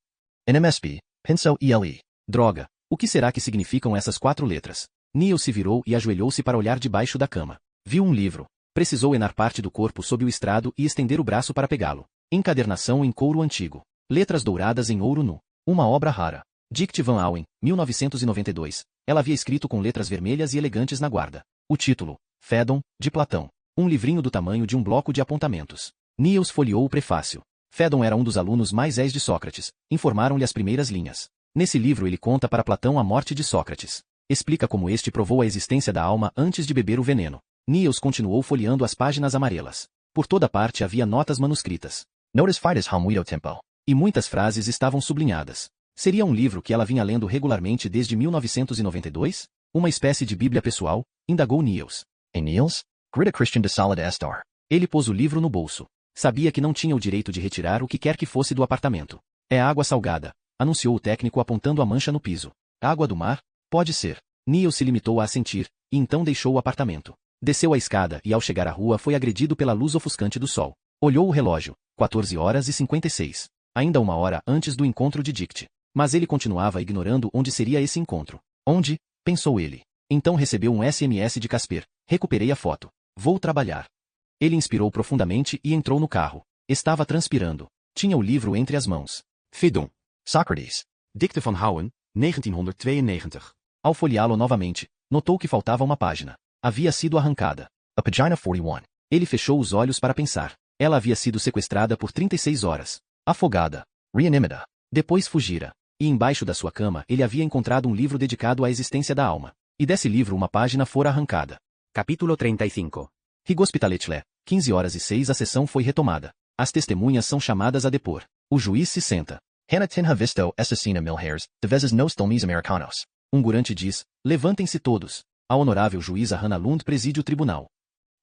NMSB, pensou ele. Droga, o que será que significam essas 4 letras? Niels se virou e ajoelhou-se para olhar debaixo da cama. Viu um livro. Precisou enar parte do corpo sob o estrado e estender o braço para pegá-lo. Encadernação em couro antigo. Letras douradas em ouro nu. Uma obra rara. Dick Van Auen, 1992. Ela havia escrito com letras vermelhas e elegantes na guarda. O título, Fédon, de Platão. Um livrinho do tamanho de um bloco de apontamentos. Niels folheou o prefácio. Fédon era um dos alunos mais de Sócrates, informaram-lhe as primeiras linhas. Nesse livro ele conta para Platão a morte de Sócrates. Explica como este provou a existência da alma antes de beber o veneno. Niels continuou folheando as páginas amarelas. Por toda parte havia notas manuscritas. Notas fides há muito tempo. E muitas frases estavam sublinhadas. Seria um livro que ela vinha lendo regularmente desde 1992? Uma espécie de bíblia pessoal? Indagou Niels. E Niels? Grita Christian de sala de estar. Ele pôs o livro no bolso. Sabia que não tinha o direito de retirar o que quer que fosse do apartamento. É água salgada, anunciou o técnico apontando a mancha no piso. Água do mar? Pode ser. Niels se limitou a assentir, e então deixou o apartamento. Desceu a escada e ao chegar à rua foi agredido pela luz ofuscante do sol. Olhou o relógio, 14h56. Ainda 1 hora antes do encontro de Dict. Mas ele continuava ignorando onde seria esse encontro. Onde? Pensou ele. Então recebeu um SMS de Casper. Recuperei a foto. Vou trabalhar. Ele inspirou profundamente e entrou no carro. Estava transpirando. Tinha o livro entre as mãos. Phaedon. Sócrates. Dicte van Houwen, 1992. Ao folheá-lo novamente, notou que faltava uma página. Havia sido arrancada. A pagina 41. Ele fechou os olhos para pensar. Ela havia sido sequestrada por 36 horas. Afogada. Reanimada. Depois fugira. E embaixo da sua cama ele havia encontrado um livro dedicado à existência da alma. E desse livro uma página fora arrancada. Capítulo 35. Righospitaletle, 15h06 a sessão foi retomada. As testemunhas são chamadas a depor. O juiz se senta. Hannah tinha visto assassina mil hairs, de vezes nos filmes americanos. Um gurante diz, levantem-se todos. A honorável juíza Hannah Lund preside o tribunal.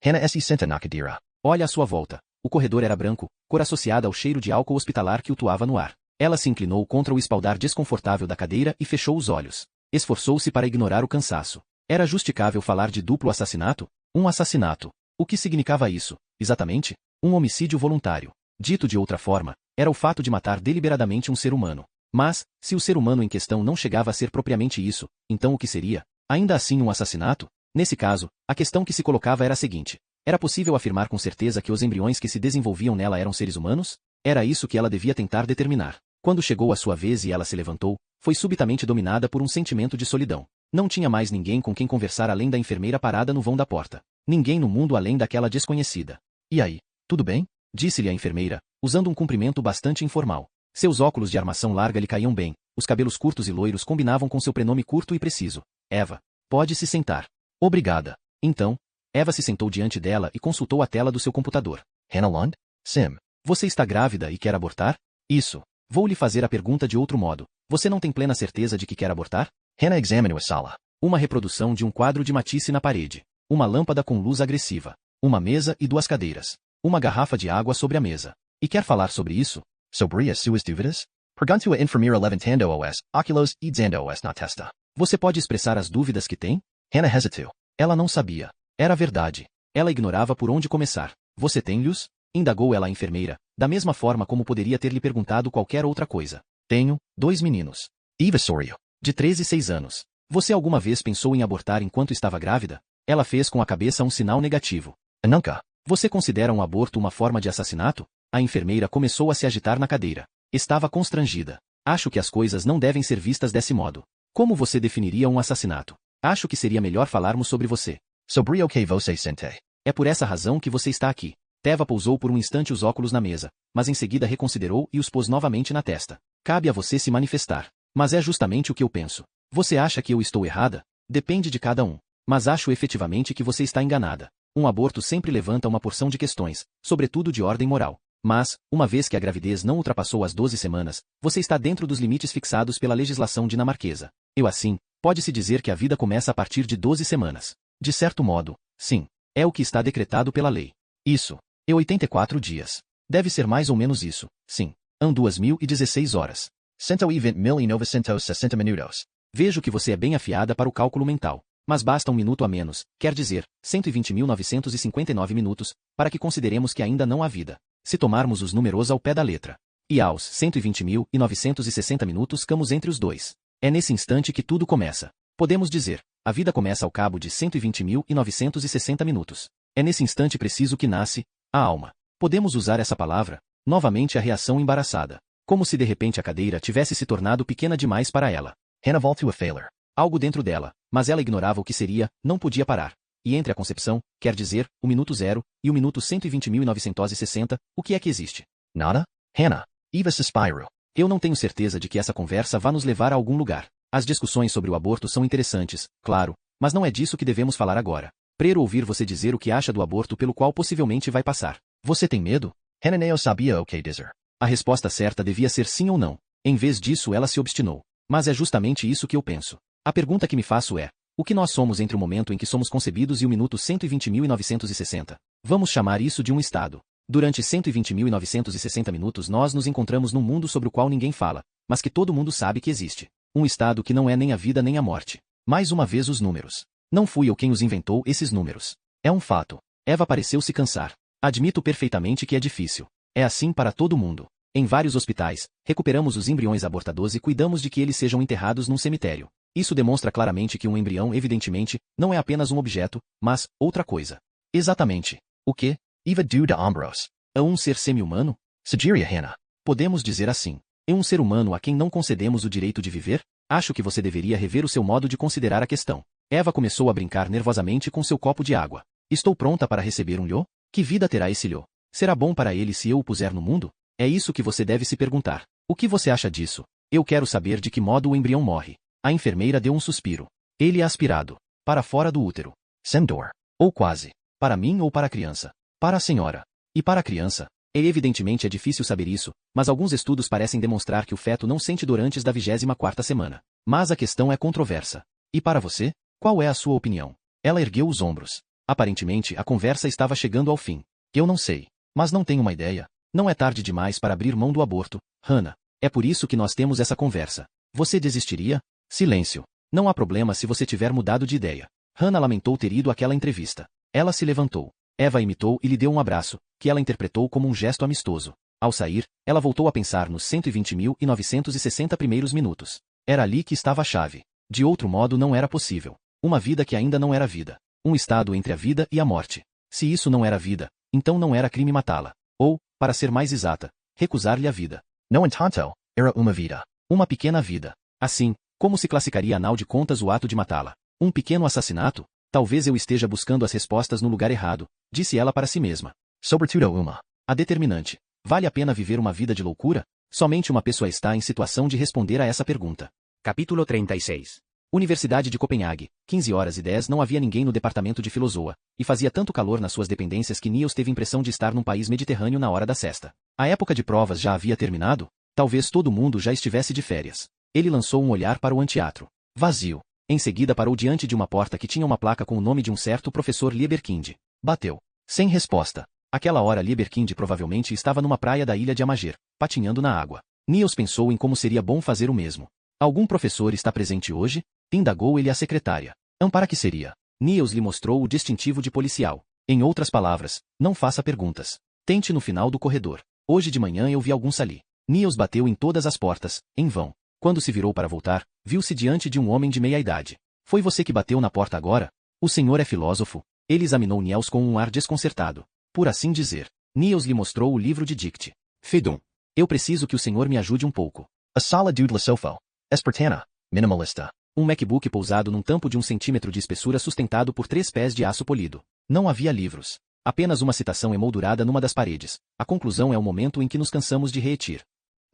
Hannah se senta na cadeira. Olha à sua volta. O corredor era branco, cor associada ao cheiro de álcool hospitalar que utuava no ar. Ela se inclinou contra o espaldar desconfortável da cadeira e fechou os olhos. Esforçou-se para ignorar o cansaço. Era justicável falar de duplo assassinato? Um assassinato. O que significava isso, exatamente? Um homicídio voluntário. Dito de outra forma, era o fato de matar deliberadamente um ser humano. Mas, se o ser humano em questão não chegava a ser propriamente isso, então o que seria? Ainda assim um assassinato? Nesse caso, a questão que se colocava era a seguinte. Era possível afirmar com certeza que os embriões que se desenvolviam nela eram seres humanos? Era isso que ela devia tentar determinar. Quando chegou a sua vez e ela se levantou, foi subitamente dominada por um sentimento de solidão. Não tinha mais ninguém com quem conversar além da enfermeira parada no vão da porta. Ninguém no mundo além daquela desconhecida. E aí, tudo bem? Disse-lhe a enfermeira, usando um cumprimento bastante informal. Seus óculos de armação larga lhe caíam bem, os cabelos curtos e loiros combinavam com seu prenome curto e preciso. Eva, pode se sentar. Obrigada. Então, Eva se sentou diante dela e consultou a tela do seu computador. Hannah Lund? Sim. Você está grávida e quer abortar? Isso. Vou lhe fazer a pergunta de outro modo. Você não tem plena certeza de que quer abortar? Hannah examinou a sala. Uma reprodução de um quadro de Matisse na parede. Uma lâmpada com luz agressiva. Uma mesa e 2 cadeiras. Uma garrafa de água sobre a mesa. E quer falar sobre isso? Sobre as suas dúvidas? Perguntou a enfermeira levantando os óculos e dizendo-os na testa. Você pode expressar as dúvidas que tem? Hannah hesitou. Ela não sabia. Era verdade. Ela ignorava por onde começar. Você tem-lhes? Indagou ela a enfermeira, da mesma forma como poderia ter lhe perguntado qualquer outra coisa. Tenho 2 meninos. Eva sorriu. De 13 e 6 anos. Você alguma vez pensou em abortar enquanto estava grávida? Ela fez com a cabeça um sinal negativo. Nunca. Você considera um aborto uma forma de assassinato? A enfermeira começou a se agitar na cadeira. Estava constrangida. Acho que as coisas não devem ser vistas desse modo. Como você definiria um assassinato? Acho que seria melhor falarmos sobre você. Sobre o que você sente. É por essa razão que você está aqui. Teva pousou por um instante os óculos na mesa, mas em seguida reconsiderou e os pôs novamente na testa. Cabe a você se manifestar. Mas é justamente o que eu penso. Você acha que eu estou errada? Depende de cada um. Mas acho efetivamente que você está enganada. Um aborto sempre levanta uma porção de questões, sobretudo de ordem moral. Mas, uma vez que a gravidez não ultrapassou as 12 semanas, você está dentro dos limites fixados pela legislação dinamarquesa. Assim, pode-se dizer que a vida começa a partir de 12 semanas. De certo modo, sim. É o que está decretado pela lei. Isso. É 84 dias. Deve ser mais ou menos isso, sim. 2016 horas. 120.960 minutos. Vejo que você é bem afiada para o cálculo mental. Mas basta um minuto a menos, quer dizer, 120.959 minutos, para que consideremos que ainda não há vida. Se tomarmos os números ao pé da letra. E aos 120.960 minutos camos entre os dois. É nesse instante que tudo começa. Podemos dizer, a vida começa ao cabo de 120.960 minutos. É nesse instante preciso que nasce a alma. Podemos usar essa palavra? Novamente a reação embaraçada. Como se de repente a cadeira tivesse se tornado pequena demais para ela. Hannah voltou a falar. Algo dentro dela, mas ela ignorava o que seria, não podia parar. E entre a concepção, quer dizer, o minuto 0, e o minuto 120.960, o que é que existe? Nada? Hannah. Eva suspirou. Eu não tenho certeza de que essa conversa vá nos levar a algum lugar. As discussões sobre o aborto são interessantes, claro, mas não é disso que devemos falar agora. Prefiro ouvir você dizer o que acha do aborto pelo qual possivelmente vai passar. Você tem medo? Hananeo sabia o que dizer. A resposta certa devia ser sim ou não. Em vez disso, ela se obstinou. Mas é justamente isso que eu penso. A pergunta que me faço é: o que nós somos entre o momento em que somos concebidos e o minuto 120.960? Vamos chamar isso de um estado. Durante 120.960 minutos nós nos encontramos num mundo sobre o qual ninguém fala, mas que todo mundo sabe que existe. Um estado que não é nem a vida nem a morte. Mais uma vez os números. Não fui eu quem os inventou esses números. É um fato. Eva pareceu se cansar. Admito perfeitamente que é difícil. É assim para todo mundo. Em vários hospitais, recuperamos os embriões abortados e cuidamos de que eles sejam enterrados num cemitério. Isso demonstra claramente que um embrião evidentemente não é apenas um objeto, mas outra coisa. Exatamente. O que? Eva do de Ombros. É um ser semi-humano? Sugeria Hannah. Podemos dizer assim. É um ser humano a quem não concedemos o direito de viver? Acho que você deveria rever o seu modo de considerar a questão. Eva começou a brincar nervosamente com seu copo de água. Estou pronta para receber um lhô? Que vida terá esse lhô? Será bom para ele se eu o puser no mundo? É isso que você deve se perguntar. O que você acha disso? Eu quero saber de que modo o embrião morre. A enfermeira deu um suspiro. Ele é aspirado. Para fora do útero. Semdor. Ou quase. Para mim ou para a criança? Para a senhora. E para a criança? Evidentemente é difícil saber isso, mas alguns estudos parecem demonstrar que o feto não sente dor antes da 24ª semana. Mas a questão é controversa. E para você? Qual é a sua opinião? Ela ergueu os ombros. Aparentemente a conversa estava chegando ao fim. Eu não sei. Mas não tenho uma ideia. Não é tarde demais para abrir mão do aborto, Hannah. É por isso que nós temos essa conversa. Você desistiria? Silêncio. Não há problema se você tiver mudado de ideia. Hannah lamentou ter ido àquela entrevista. Ela se levantou. Eva imitou e lhe deu um abraço, que ela interpretou como um gesto amistoso. Ao sair, ela voltou a pensar nos 120.960 primeiros minutos. Era ali que estava a chave. De outro modo não era possível. Uma vida que ainda não era vida. Um estado entre a vida e a morte. Se isso não era vida, então não era crime matá-la. Ou, para ser mais exata, recusar-lhe a vida. No entanto, era uma vida. Uma pequena vida. Assim, como se classificaria anal de contas o ato de matá-la? Um pequeno assassinato? Talvez eu esteja buscando as respostas no lugar errado, disse ela para si mesma. Sobretudo uma. A determinante. Vale a pena viver uma vida de loucura? Somente uma pessoa está em situação de responder a essa pergunta. Capítulo 36. Universidade de Copenhague, 15h10 não havia ninguém no departamento de filosofia, e fazia tanto calor nas suas dependências que Niels teve impressão de estar num país mediterrâneo na hora da sesta. A época de provas já havia terminado? Talvez todo mundo já estivesse de férias. Ele lançou um olhar para o anteatro. Vazio. Em seguida parou diante de uma porta que tinha uma placa com o nome de um certo professor Lieberkind. Bateu. Sem resposta. Aquela hora Lieberkind provavelmente estava numa praia da ilha de Amager, patinhando na água. Niels pensou em como seria bom fazer o mesmo. Algum professor está presente hoje? Indagou ele à secretária. Para que seria? Niels lhe mostrou o distintivo de policial. Em outras palavras, não faça perguntas. Tente no final do corredor. Hoje de manhã eu vi alguns ali. Niels bateu em todas as portas, em vão. Quando se virou para voltar, viu-se diante de um homem de meia idade. Foi você que bateu na porta agora? O senhor é filósofo? Ele examinou Niels com um ar desconcertado. Por assim dizer. Niels lhe mostrou o livro de Dicte. Fidum. Eu preciso que o senhor me ajude um pouco. A sala de Sofo. Espertana. Minimalista. Um MacBook pousado num tampo de 1 centímetro de espessura sustentado por 3 pés de aço polido. Não havia livros. Apenas uma citação emoldurada numa das paredes. A conclusão é o momento em que nos cansamos de repetir.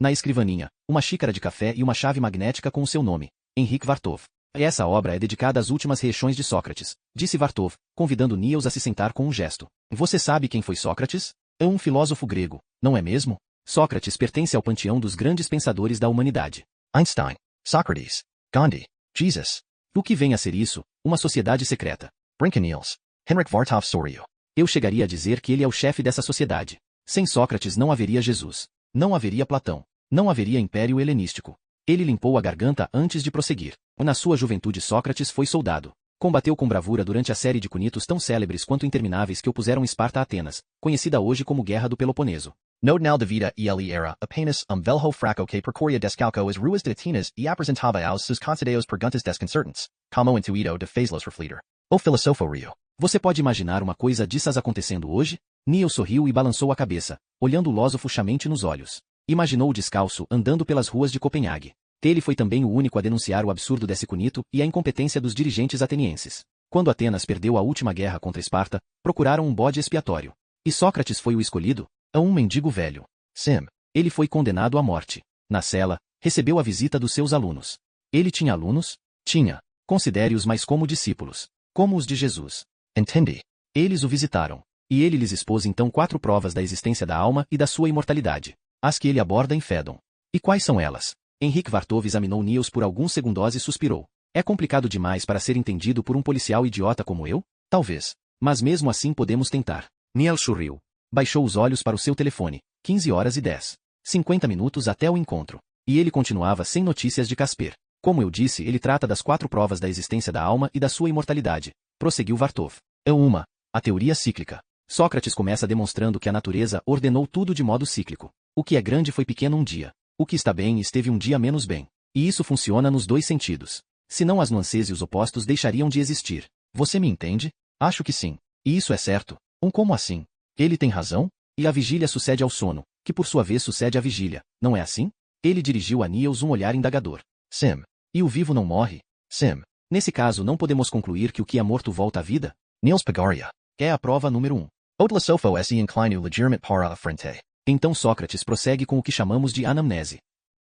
Na escrivaninha, uma xícara de café e uma chave magnética com o seu nome, Henrik Vartov. Essa obra é dedicada às últimas reações de Sócrates, disse Vartov, convidando Niels a se sentar com um gesto. Você sabe quem foi Sócrates? É um filósofo grego, não é mesmo? Sócrates pertence ao panteão dos grandes pensadores da humanidade. Einstein, Sócrates, Gandhi, Jesus. O que vem a ser isso? Uma sociedade secreta. Brinca Niels, Henrik Vartov Sorio. Eu chegaria a dizer que ele é o chefe dessa sociedade. Sem Sócrates não haveria Jesus. Não haveria Platão. Não haveria Império Helenístico. Ele limpou a garganta antes de prosseguir. Na sua juventude Sócrates foi soldado. Combateu com bravura durante a série de cunitos tão célebres quanto intermináveis que opuseram Esparta a Atenas, conhecida hoje como Guerra do Peloponeso. Nod nal de vida ele era apenas velho fraco que percorria descalco as ruas de Atenas e apresentava aos seus conselheiros perguntas desconcertantes, como intuído de fez-los refletir. O filósofo riu. Você pode imaginar uma coisa dessas acontecendo hoje? Niels sorriu e balançou a cabeça, olhando o filósofo chamente nos olhos. Imaginou-o descalço andando pelas ruas de Copenhague. Ele foi também o único a denunciar o absurdo desse cunito e a incompetência dos dirigentes atenienses. Quando Atenas perdeu a última guerra contra Esparta, procuraram um bode expiatório. E Sócrates foi o escolhido? A um mendigo velho. Sim. Ele foi condenado à morte. Na cela, recebeu a visita dos seus alunos. Ele tinha alunos? Tinha. Considere-os mais como discípulos. Como os de Jesus. Entendi. Eles o visitaram. E ele lhes expôs então 4 provas da existência da alma e da sua imortalidade. As que ele aborda em Phaedon. E quais são elas? Henrique Vartov examinou Niels por alguns segundos e suspirou. É complicado demais para ser entendido por um policial idiota como eu? Talvez. Mas mesmo assim podemos tentar. Niels sorriu. Baixou os olhos para o seu telefone. 15h10. 50 minutos até o encontro. E ele continuava sem notícias de Casper. Como eu disse, ele trata das 4 provas da existência da alma e da sua imortalidade. Prosseguiu Vartov. É uma. A teoria cíclica. Sócrates começa demonstrando que a natureza ordenou tudo de modo cíclico. O que é grande foi pequeno um dia. O que está bem esteve um dia menos bem. E isso funciona nos 2 sentidos. Senão as nuances e os opostos deixariam de existir. Você me entende? Acho que sim. E isso é certo. Como assim? Ele tem razão? E a vigília sucede ao sono, que por sua vez sucede à vigília, não é assim? Ele dirigiu a Niels um olhar indagador. Sim. E o vivo não morre? Sim. Nesse caso não podemos concluir que o que é morto volta à vida? Niels Pagaria. É a prova número 1. Outlasofo se inclino legitimate para a frente. Então Sócrates prossegue com o que chamamos de anamnese.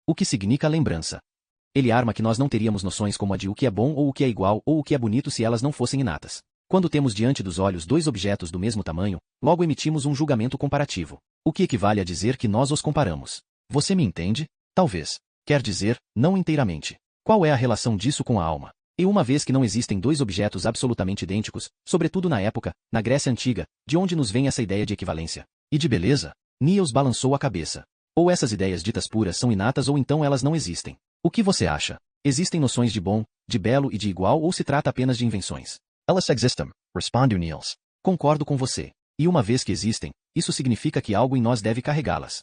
O que significa lembrança. Ele arma que nós não teríamos noções como a de o que é bom ou o que é igual ou o que é bonito se elas não fossem inatas. Quando temos diante dos olhos 2 objetos do mesmo tamanho, logo emitimos um julgamento comparativo. O que equivale a dizer que nós os comparamos. Você me entende? Talvez. Quer dizer, não inteiramente. Qual é a relação disso com a alma? E uma vez que não existem 2 objetos absolutamente idênticos, sobretudo na época, na Grécia Antiga, de onde nos vem essa ideia de equivalência? E de beleza? Niels balançou a cabeça. Ou essas ideias ditas puras são inatas ou então elas não existem. O que você acha? Existem noções de bom, de belo e de igual ou se trata apenas de invenções? Elas existem, respondeu Niels. Concordo com você. E uma vez que existem, isso significa que algo em nós deve carregá-las.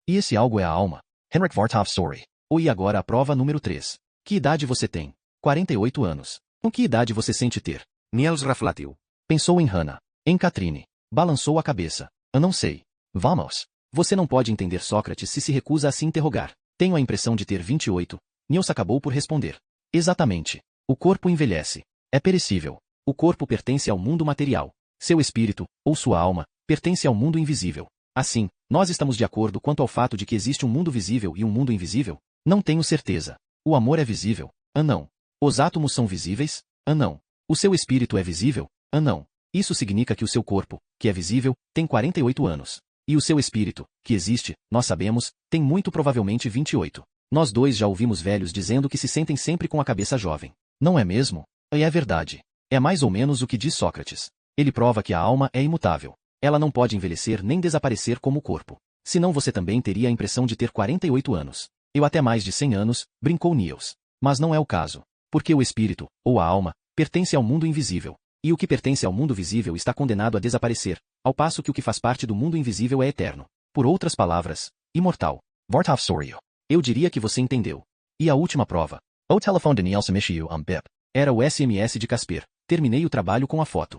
E esse algo é a alma. Henrik Vartov sorry. E agora a prova número 3. Que idade você tem? 48 anos. Com que idade você sente ter? Niels refletiu. Pensou em Hannah. Em Catrine. Balançou a cabeça. Eu não sei. Vamos. Você não pode entender Sócrates se recusa a se interrogar. Tenho a impressão de ter 28. Niels acabou por responder. Exatamente. O corpo envelhece. É perecível. O corpo pertence ao mundo material. Seu espírito, ou sua alma, pertence ao mundo invisível. Assim, nós estamos de acordo quanto ao fato de que existe um mundo visível e um mundo invisível? Não tenho certeza. O amor é visível? Não. Os átomos são visíveis? Não. O seu espírito é visível? Não. Isso significa que o seu corpo, que é visível, tem 48 anos. E o seu espírito, que existe, nós sabemos, tem muito provavelmente 28. Nós 2 já ouvimos velhos dizendo que se sentem sempre com a cabeça jovem. Não é mesmo? E é verdade. É mais ou menos o que diz Sócrates. Ele prova que a alma é imutável. Ela não pode envelhecer nem desaparecer como o corpo. Senão você também teria a impressão de ter 48 anos. Eu até mais de 100 anos, brincou Niels. Mas não é o caso. Porque o espírito, ou a alma, pertence ao mundo invisível. E o que pertence ao mundo visível está condenado a desaparecer, ao passo que o que faz parte do mundo invisível é eterno. Por outras palavras, imortal. Vartov sorry. Eu diria que você entendeu. E a última prova? O telefone de Niels emitiu bip. Era o SMS de Casper. Terminei o trabalho com a foto.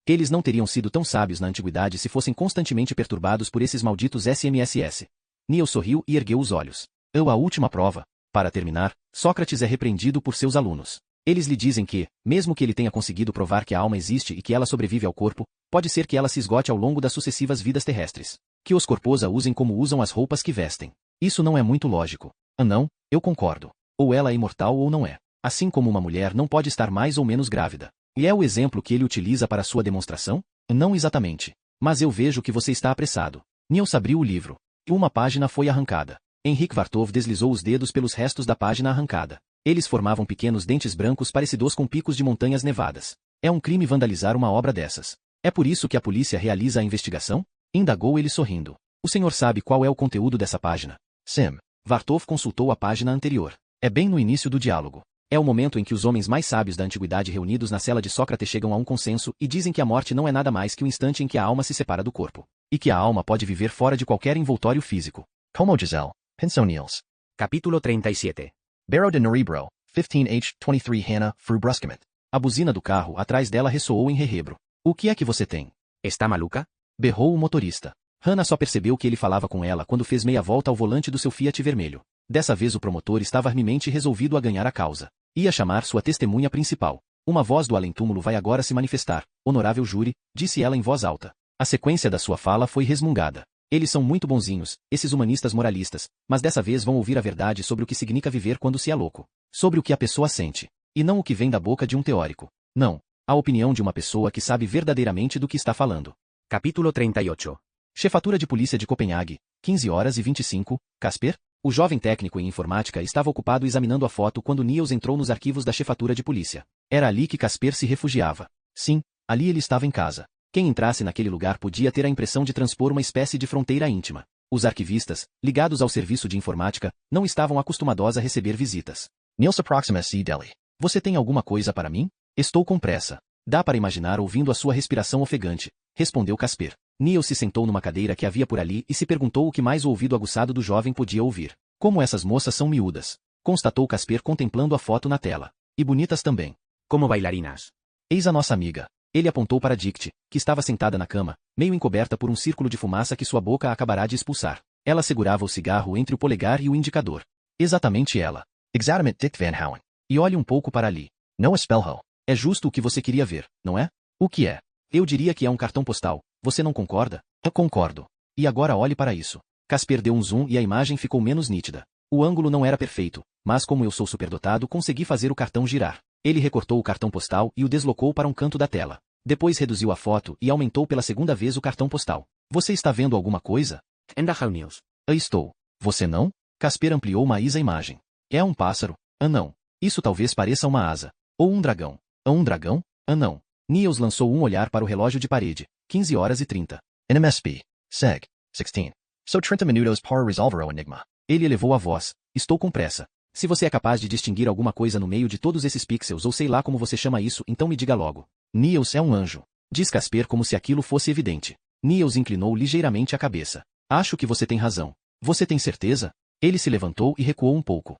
Eles não teriam sido tão sábios na antiguidade se fossem constantemente perturbados por esses malditos SMSS. Niels sorriu e ergueu os olhos. A última prova. Para terminar, Sócrates é repreendido por seus alunos. Eles lhe dizem que, mesmo que ele tenha conseguido provar que a alma existe e que ela sobrevive ao corpo, pode ser que ela se esgote ao longo das sucessivas vidas terrestres. Que os corpos a usem como usam as roupas que vestem. Isso não é muito lógico. Não, eu concordo. Ou ela é imortal ou não é. Assim como uma mulher não pode estar mais ou menos grávida. E é o exemplo que ele utiliza para sua demonstração? Não exatamente. Mas eu vejo que você está apressado. Niels abriu o livro. E uma página foi arrancada. Henrique Vartov deslizou os dedos pelos restos da página arrancada. Eles formavam pequenos dentes brancos parecidos com picos de montanhas nevadas. É um crime vandalizar uma obra dessas. É por isso que a polícia realiza a investigação? Indagou ele sorrindo. O senhor sabe qual é o conteúdo dessa página? Sim. Vartov consultou a página anterior. É bem no início do diálogo. É o momento em que os homens mais sábios da antiguidade reunidos na cela de Sócrates chegam a um consenso e dizem que a morte não é nada mais que o instante em que a alma se separa do corpo. E que a alma pode viver fora de qualquer envoltório físico. Como Giselle, pensou Niels. Capítulo 37. Barrow de Nerebro, 15H23 Hannah, Fru Bruscament. A buzina do carro atrás dela ressoou em rerebro. O que é que você tem? Está maluca? Berrou o motorista. Hannah só percebeu que ele falava com ela quando fez meia volta ao volante do seu Fiat vermelho. Dessa vez o promotor estava firmemente resolvido a ganhar a causa. Ia chamar sua testemunha principal. Uma voz do além-túmulo vai agora se manifestar, honorável júri, disse ela em voz alta. A sequência da sua fala foi resmungada. Eles são muito bonzinhos, esses humanistas moralistas, mas dessa vez vão ouvir a verdade sobre o que significa viver quando se é louco. Sobre o que a pessoa sente. E não o que vem da boca de um teórico. Não. A opinião de uma pessoa que sabe verdadeiramente do que está falando. Capítulo 38. Chefatura de Polícia de Copenhague, 15h25, Casper? O jovem técnico em informática estava ocupado examinando a foto quando Niels entrou nos arquivos da chefatura de polícia. Era ali que Casper se refugiava. Sim, ali ele estava em casa. Quem entrasse naquele lugar podia ter a impressão de transpor uma espécie de fronteira íntima. Os arquivistas, ligados ao serviço de informática, não estavam acostumados a receber visitas. Niels aproxima C. Delhi. Você tem alguma coisa para mim? Estou com pressa. Dá para imaginar ouvindo a sua respiração ofegante, respondeu Casper. Niels se sentou numa cadeira que havia por ali e se perguntou o que mais o ouvido aguçado do jovem podia ouvir. Como essas moças são miúdas, constatou Casper contemplando a foto na tela. E bonitas também. Como bailarinas. Eis a nossa amiga. Ele apontou para Dicte, que estava sentada na cama, meio encoberta por um círculo de fumaça que sua boca acabará de expulsar. Ela segurava o cigarro entre o polegar e o indicador. Exatamente ela. Exatamente Dick Van Howen. E olhe um pouco para ali. Noah Spellho. É justo o que você queria ver, não é? O que é? Eu diria que é um cartão postal. Você não concorda? Eu concordo. E agora olhe para isso. Casper deu um zoom e a imagem ficou menos nítida. O ângulo não era perfeito, mas como eu sou superdotado consegui fazer o cartão girar. Ele recortou o cartão postal e o deslocou para um canto da tela. Depois reduziu a foto e aumentou pela segunda vez o cartão postal. Você está vendo alguma coisa? Endahal News. Estou. Você não? Casper ampliou mais a imagem. É um pássaro? Não. Isso talvez pareça uma asa. Ou um dragão. Um dragão? Não. Niels lançou um olhar para o relógio de parede. 15h30. NMSB. Seg. 16. So 30 minutos para resolver o enigma. Ele elevou a voz. Estou com pressa. Se você é capaz de distinguir alguma coisa no meio de todos esses pixels ou sei lá como você chama isso, então me diga logo. Niels é um anjo. Diz Casper como se aquilo fosse evidente. Niels inclinou ligeiramente a cabeça. Acho que você tem razão. Você tem certeza? Ele se levantou e recuou um pouco.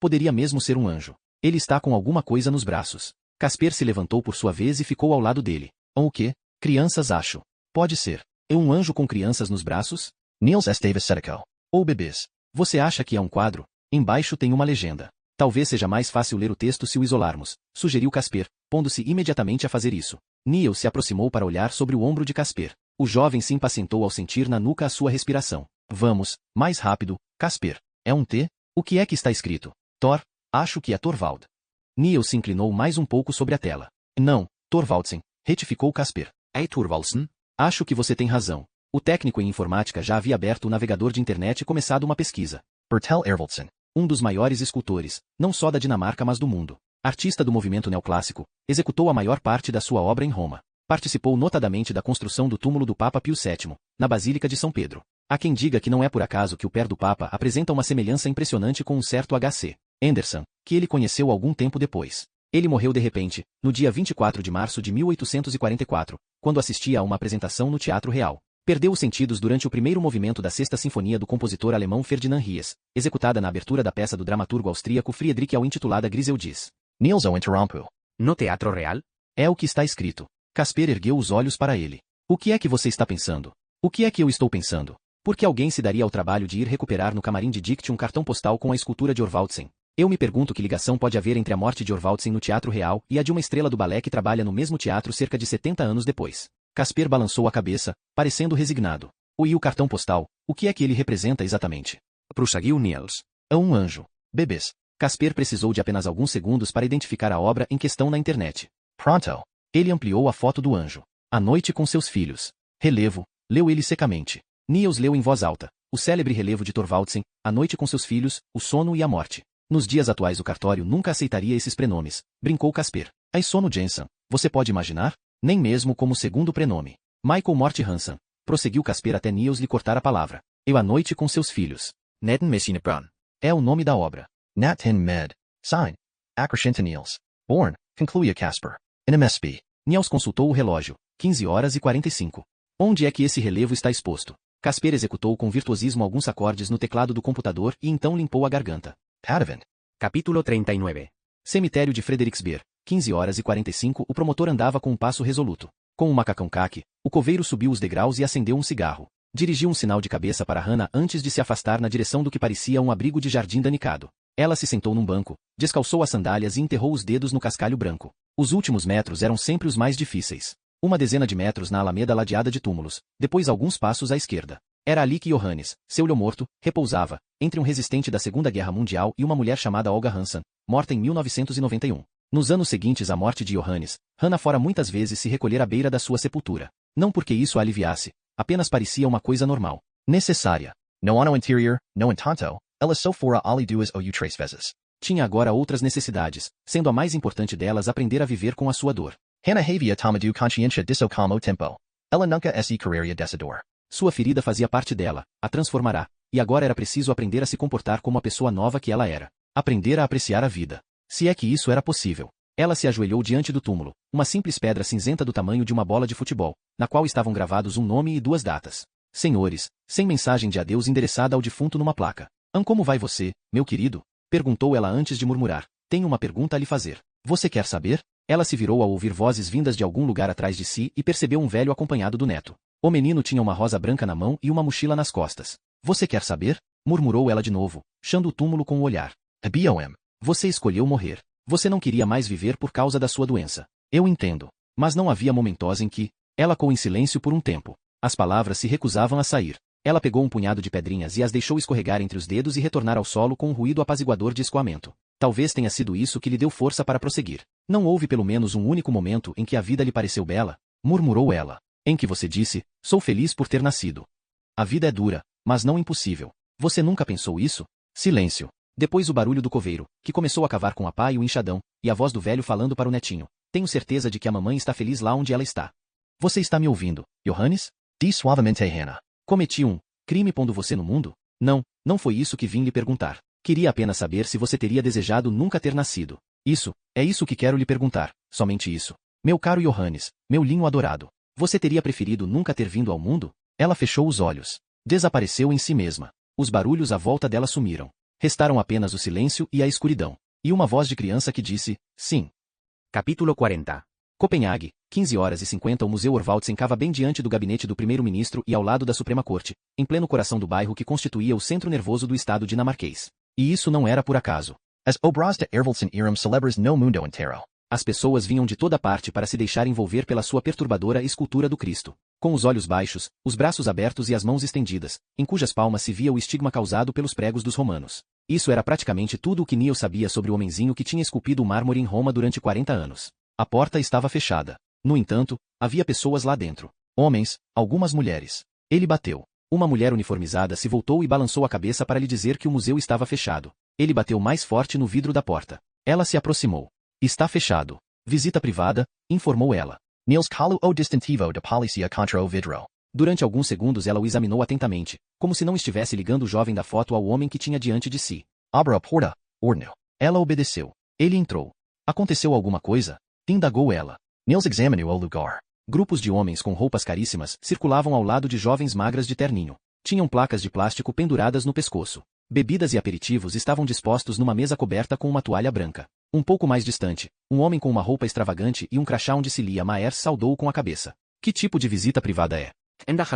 Poderia mesmo ser um anjo. Ele está com alguma coisa nos braços. Casper se levantou por sua vez e ficou ao lado dele. O quê? Crianças acho. Pode ser. É um anjo com crianças nos braços? Niels esteve cético. Ou bebês. Você acha que é um quadro? Embaixo tem uma legenda. Talvez seja mais fácil ler o texto se o isolarmos, sugeriu Casper, pondo-se imediatamente a fazer isso. Niels se aproximou para olhar sobre o ombro de Casper. O jovem se impacientou ao sentir na nuca a sua respiração. Vamos, mais rápido, Casper. É um T? O que é que está escrito? Thor? Acho que é Thorvald. Niels se inclinou mais um pouco sobre a tela. Não, Thorvaldsen, retificou Casper. É Thorvaldsen? Acho que você tem razão. O técnico em informática já havia aberto o navegador de internet e começado uma pesquisa. Bertel Ervoldsen. Um dos maiores escultores, não só da Dinamarca mas do mundo. Artista do movimento neoclássico, executou a maior parte da sua obra em Roma. Participou notadamente da construção do túmulo do Papa Pio VII, na Basílica de São Pedro. Há quem diga que não é por acaso que o pé do Papa apresenta uma semelhança impressionante com um certo H.C. Andersen, que ele conheceu algum tempo depois. Ele morreu de repente, no dia 24 de março de 1844, quando assistia a uma apresentação no Teatro Real. Perdeu os sentidos durante o primeiro movimento da Sexta Sinfonia do compositor alemão Ferdinand Ries, executada na abertura da peça do dramaturgo austríaco Friedrich Au intitulada Griseldies. Niels o interrompu. No Teatro Real? É o que está escrito. Casper ergueu os olhos para ele. O que é que você está pensando? O que é que eu estou pensando? Por que alguém se daria ao trabalho de ir recuperar no camarim de Dicte um cartão postal com a escultura de Orvaldsen? Eu me pergunto que ligação pode haver entre a morte de Orvaldsen no Teatro Real e a de uma estrela do balé que trabalha no mesmo teatro cerca de 70 anos depois. Casper balançou a cabeça, parecendo resignado. E o cartão postal, o que é que ele representa exatamente? Prosseguiu Niels. É um anjo. Bebês. Casper precisou de apenas alguns segundos para identificar a obra em questão na internet. Pronto. Ele ampliou a foto do anjo. A noite com seus filhos. Relevo. Leu ele secamente. Niels leu em voz alta. O célebre relevo de Thorvaldsen, a noite com seus filhos, o sono e a morte. Nos dias atuais o cartório nunca aceitaria esses prenomes, brincou Casper. Ai sono Jensen. Você pode imaginar? Nem mesmo como segundo prenome. Michael Morty Hansen. Prosseguiu Casper até Niels lhe cortar a palavra. Eu a noite com seus filhos. Neden med sine børn. É o nome da obra. Natin med. Sign. Acrescenta Niels. Born. Concluía Casper. NMSB. Niels consultou o relógio. 15h45. Onde é que esse relevo está exposto? Casper executou com virtuosismo alguns acordes no teclado do computador e então limpou a garganta. Padavin. Capítulo 39. Cemitério de Frederiksberg. 15h45. O promotor andava com um passo resoluto. Com um macacão caque, o coveiro subiu os degraus e acendeu um cigarro. Dirigiu um sinal de cabeça para Hannah antes de se afastar na direção do que parecia um abrigo de jardim danicado. Ela se sentou num banco, descalçou as sandálias e enterrou os dedos no cascalho branco. Os últimos metros eram sempre os mais difíceis. Uma dezena de metros na alameda ladeada de túmulos, depois alguns passos à esquerda. Era ali que Johannes, seu olho morto, repousava, entre um resistente da Segunda Guerra Mundial e uma mulher chamada Olga Hansen, morta em 1991. Nos anos seguintes à morte de Johannes, Hannah fora muitas vezes se recolher à beira da sua sepultura. Não porque isso a aliviasse, apenas parecia uma coisa normal. Necessária. No ano interior, no entanto, ela só fora ali duas ou três vezes. Tinha agora outras necessidades, sendo a mais importante delas aprender a viver com a sua dor. Hannah havia tomado consciência disso como tempo. Ela nunca se quereria dessa dor. Sua ferida fazia parte dela, a transformará, e agora era preciso aprender a se comportar como a pessoa nova que ela era. Aprender a apreciar a vida. Se é que isso era possível. Ela se ajoelhou diante do túmulo, uma simples pedra cinzenta do tamanho de uma bola de futebol, na qual estavam gravados um nome e duas datas. Senhores, sem mensagem de adeus endereçada ao defunto numa placa. Como vai você, meu querido? Perguntou ela antes de murmurar. Tenho uma pergunta a lhe fazer. Você quer saber? Ela se virou ao ouvir vozes vindas de algum lugar atrás de si e percebeu um velho acompanhado do neto. O menino tinha uma rosa branca na mão e uma mochila nas costas. Você quer saber? Murmurou ela de novo, chando o túmulo com o olhar. BOM. Você escolheu morrer. Você não queria mais viver por causa da sua doença. Eu entendo. Mas não havia momentos em que... Ela coou em silêncio por um tempo. As palavras se recusavam a sair. Ela pegou um punhado de pedrinhas e as deixou escorregar entre os dedos e retornar ao solo com um ruído apaziguador de escoamento. Talvez tenha sido isso que lhe deu força para prosseguir. Não houve pelo menos um único momento em que a vida lhe pareceu bela, murmurou ela, em que você disse, sou feliz por ter nascido. A vida é dura, mas não impossível. Você nunca pensou isso? Silêncio. Depois o barulho do coveiro, que começou a cavar com a pá e o enxadão, e a voz do velho falando para o netinho. Tenho certeza de que a mamãe está feliz lá onde ela está. Você está me ouvindo, Johannes? Diz suavemente Hannah. Cometi um crime pondo você no mundo? Não, não foi isso que vim lhe perguntar. Queria apenas saber se você teria desejado nunca ter nascido. É isso que quero lhe perguntar, somente isso. Meu caro Johannes, meu linho adorado. Você teria preferido nunca ter vindo ao mundo? Ela fechou os olhos. Desapareceu em si mesma. Os barulhos à volta dela sumiram. Restaram apenas o silêncio e a escuridão. E uma voz de criança que disse, sim. Capítulo 40. Copenhague, 15h50. O Museu Orvaldsen encava bem diante do gabinete do primeiro-ministro e ao lado da Suprema Corte, em pleno coração do bairro que constituía o centro nervoso do estado dinamarquês. E isso não era por acaso. As obras de Orvaldsen eram celebres no mundo inteiro. As pessoas vinham de toda parte para se deixar envolver pela sua perturbadora escultura do Cristo. Com os olhos baixos, os braços abertos e as mãos estendidas, em cujas palmas se via o estigma causado pelos pregos dos romanos. Isso era praticamente tudo o que Neil sabia sobre o homenzinho que tinha esculpido o mármore em Roma durante 40 anos. A porta estava fechada. No entanto, havia pessoas lá dentro. Homens, algumas mulheres. Ele bateu. Uma mulher uniformizada se voltou e balançou a cabeça para lhe dizer que o museu estava fechado. Ele bateu mais forte no vidro da porta. Ela se aproximou. Está fechado. Visita privada, informou ela. Niels calo o distintivo de polícia contra o vidro. Durante alguns segundos ela o examinou atentamente, como se não estivesse ligando o jovem da foto ao homem que tinha diante de si. Abra a porta, ordenou. Ela obedeceu. Ele entrou. Aconteceu alguma coisa? Indagou ela. Niels examinou o lugar. Grupos de homens com roupas caríssimas circulavam ao lado de jovens magras de terninho. Tinham placas de plástico penduradas no pescoço. Bebidas e aperitivos estavam dispostos numa mesa coberta com uma toalha branca. Um pouco mais distante, um homem com uma roupa extravagante e um crachá onde se lia Maers saudou com a cabeça. Que tipo de visita privada é?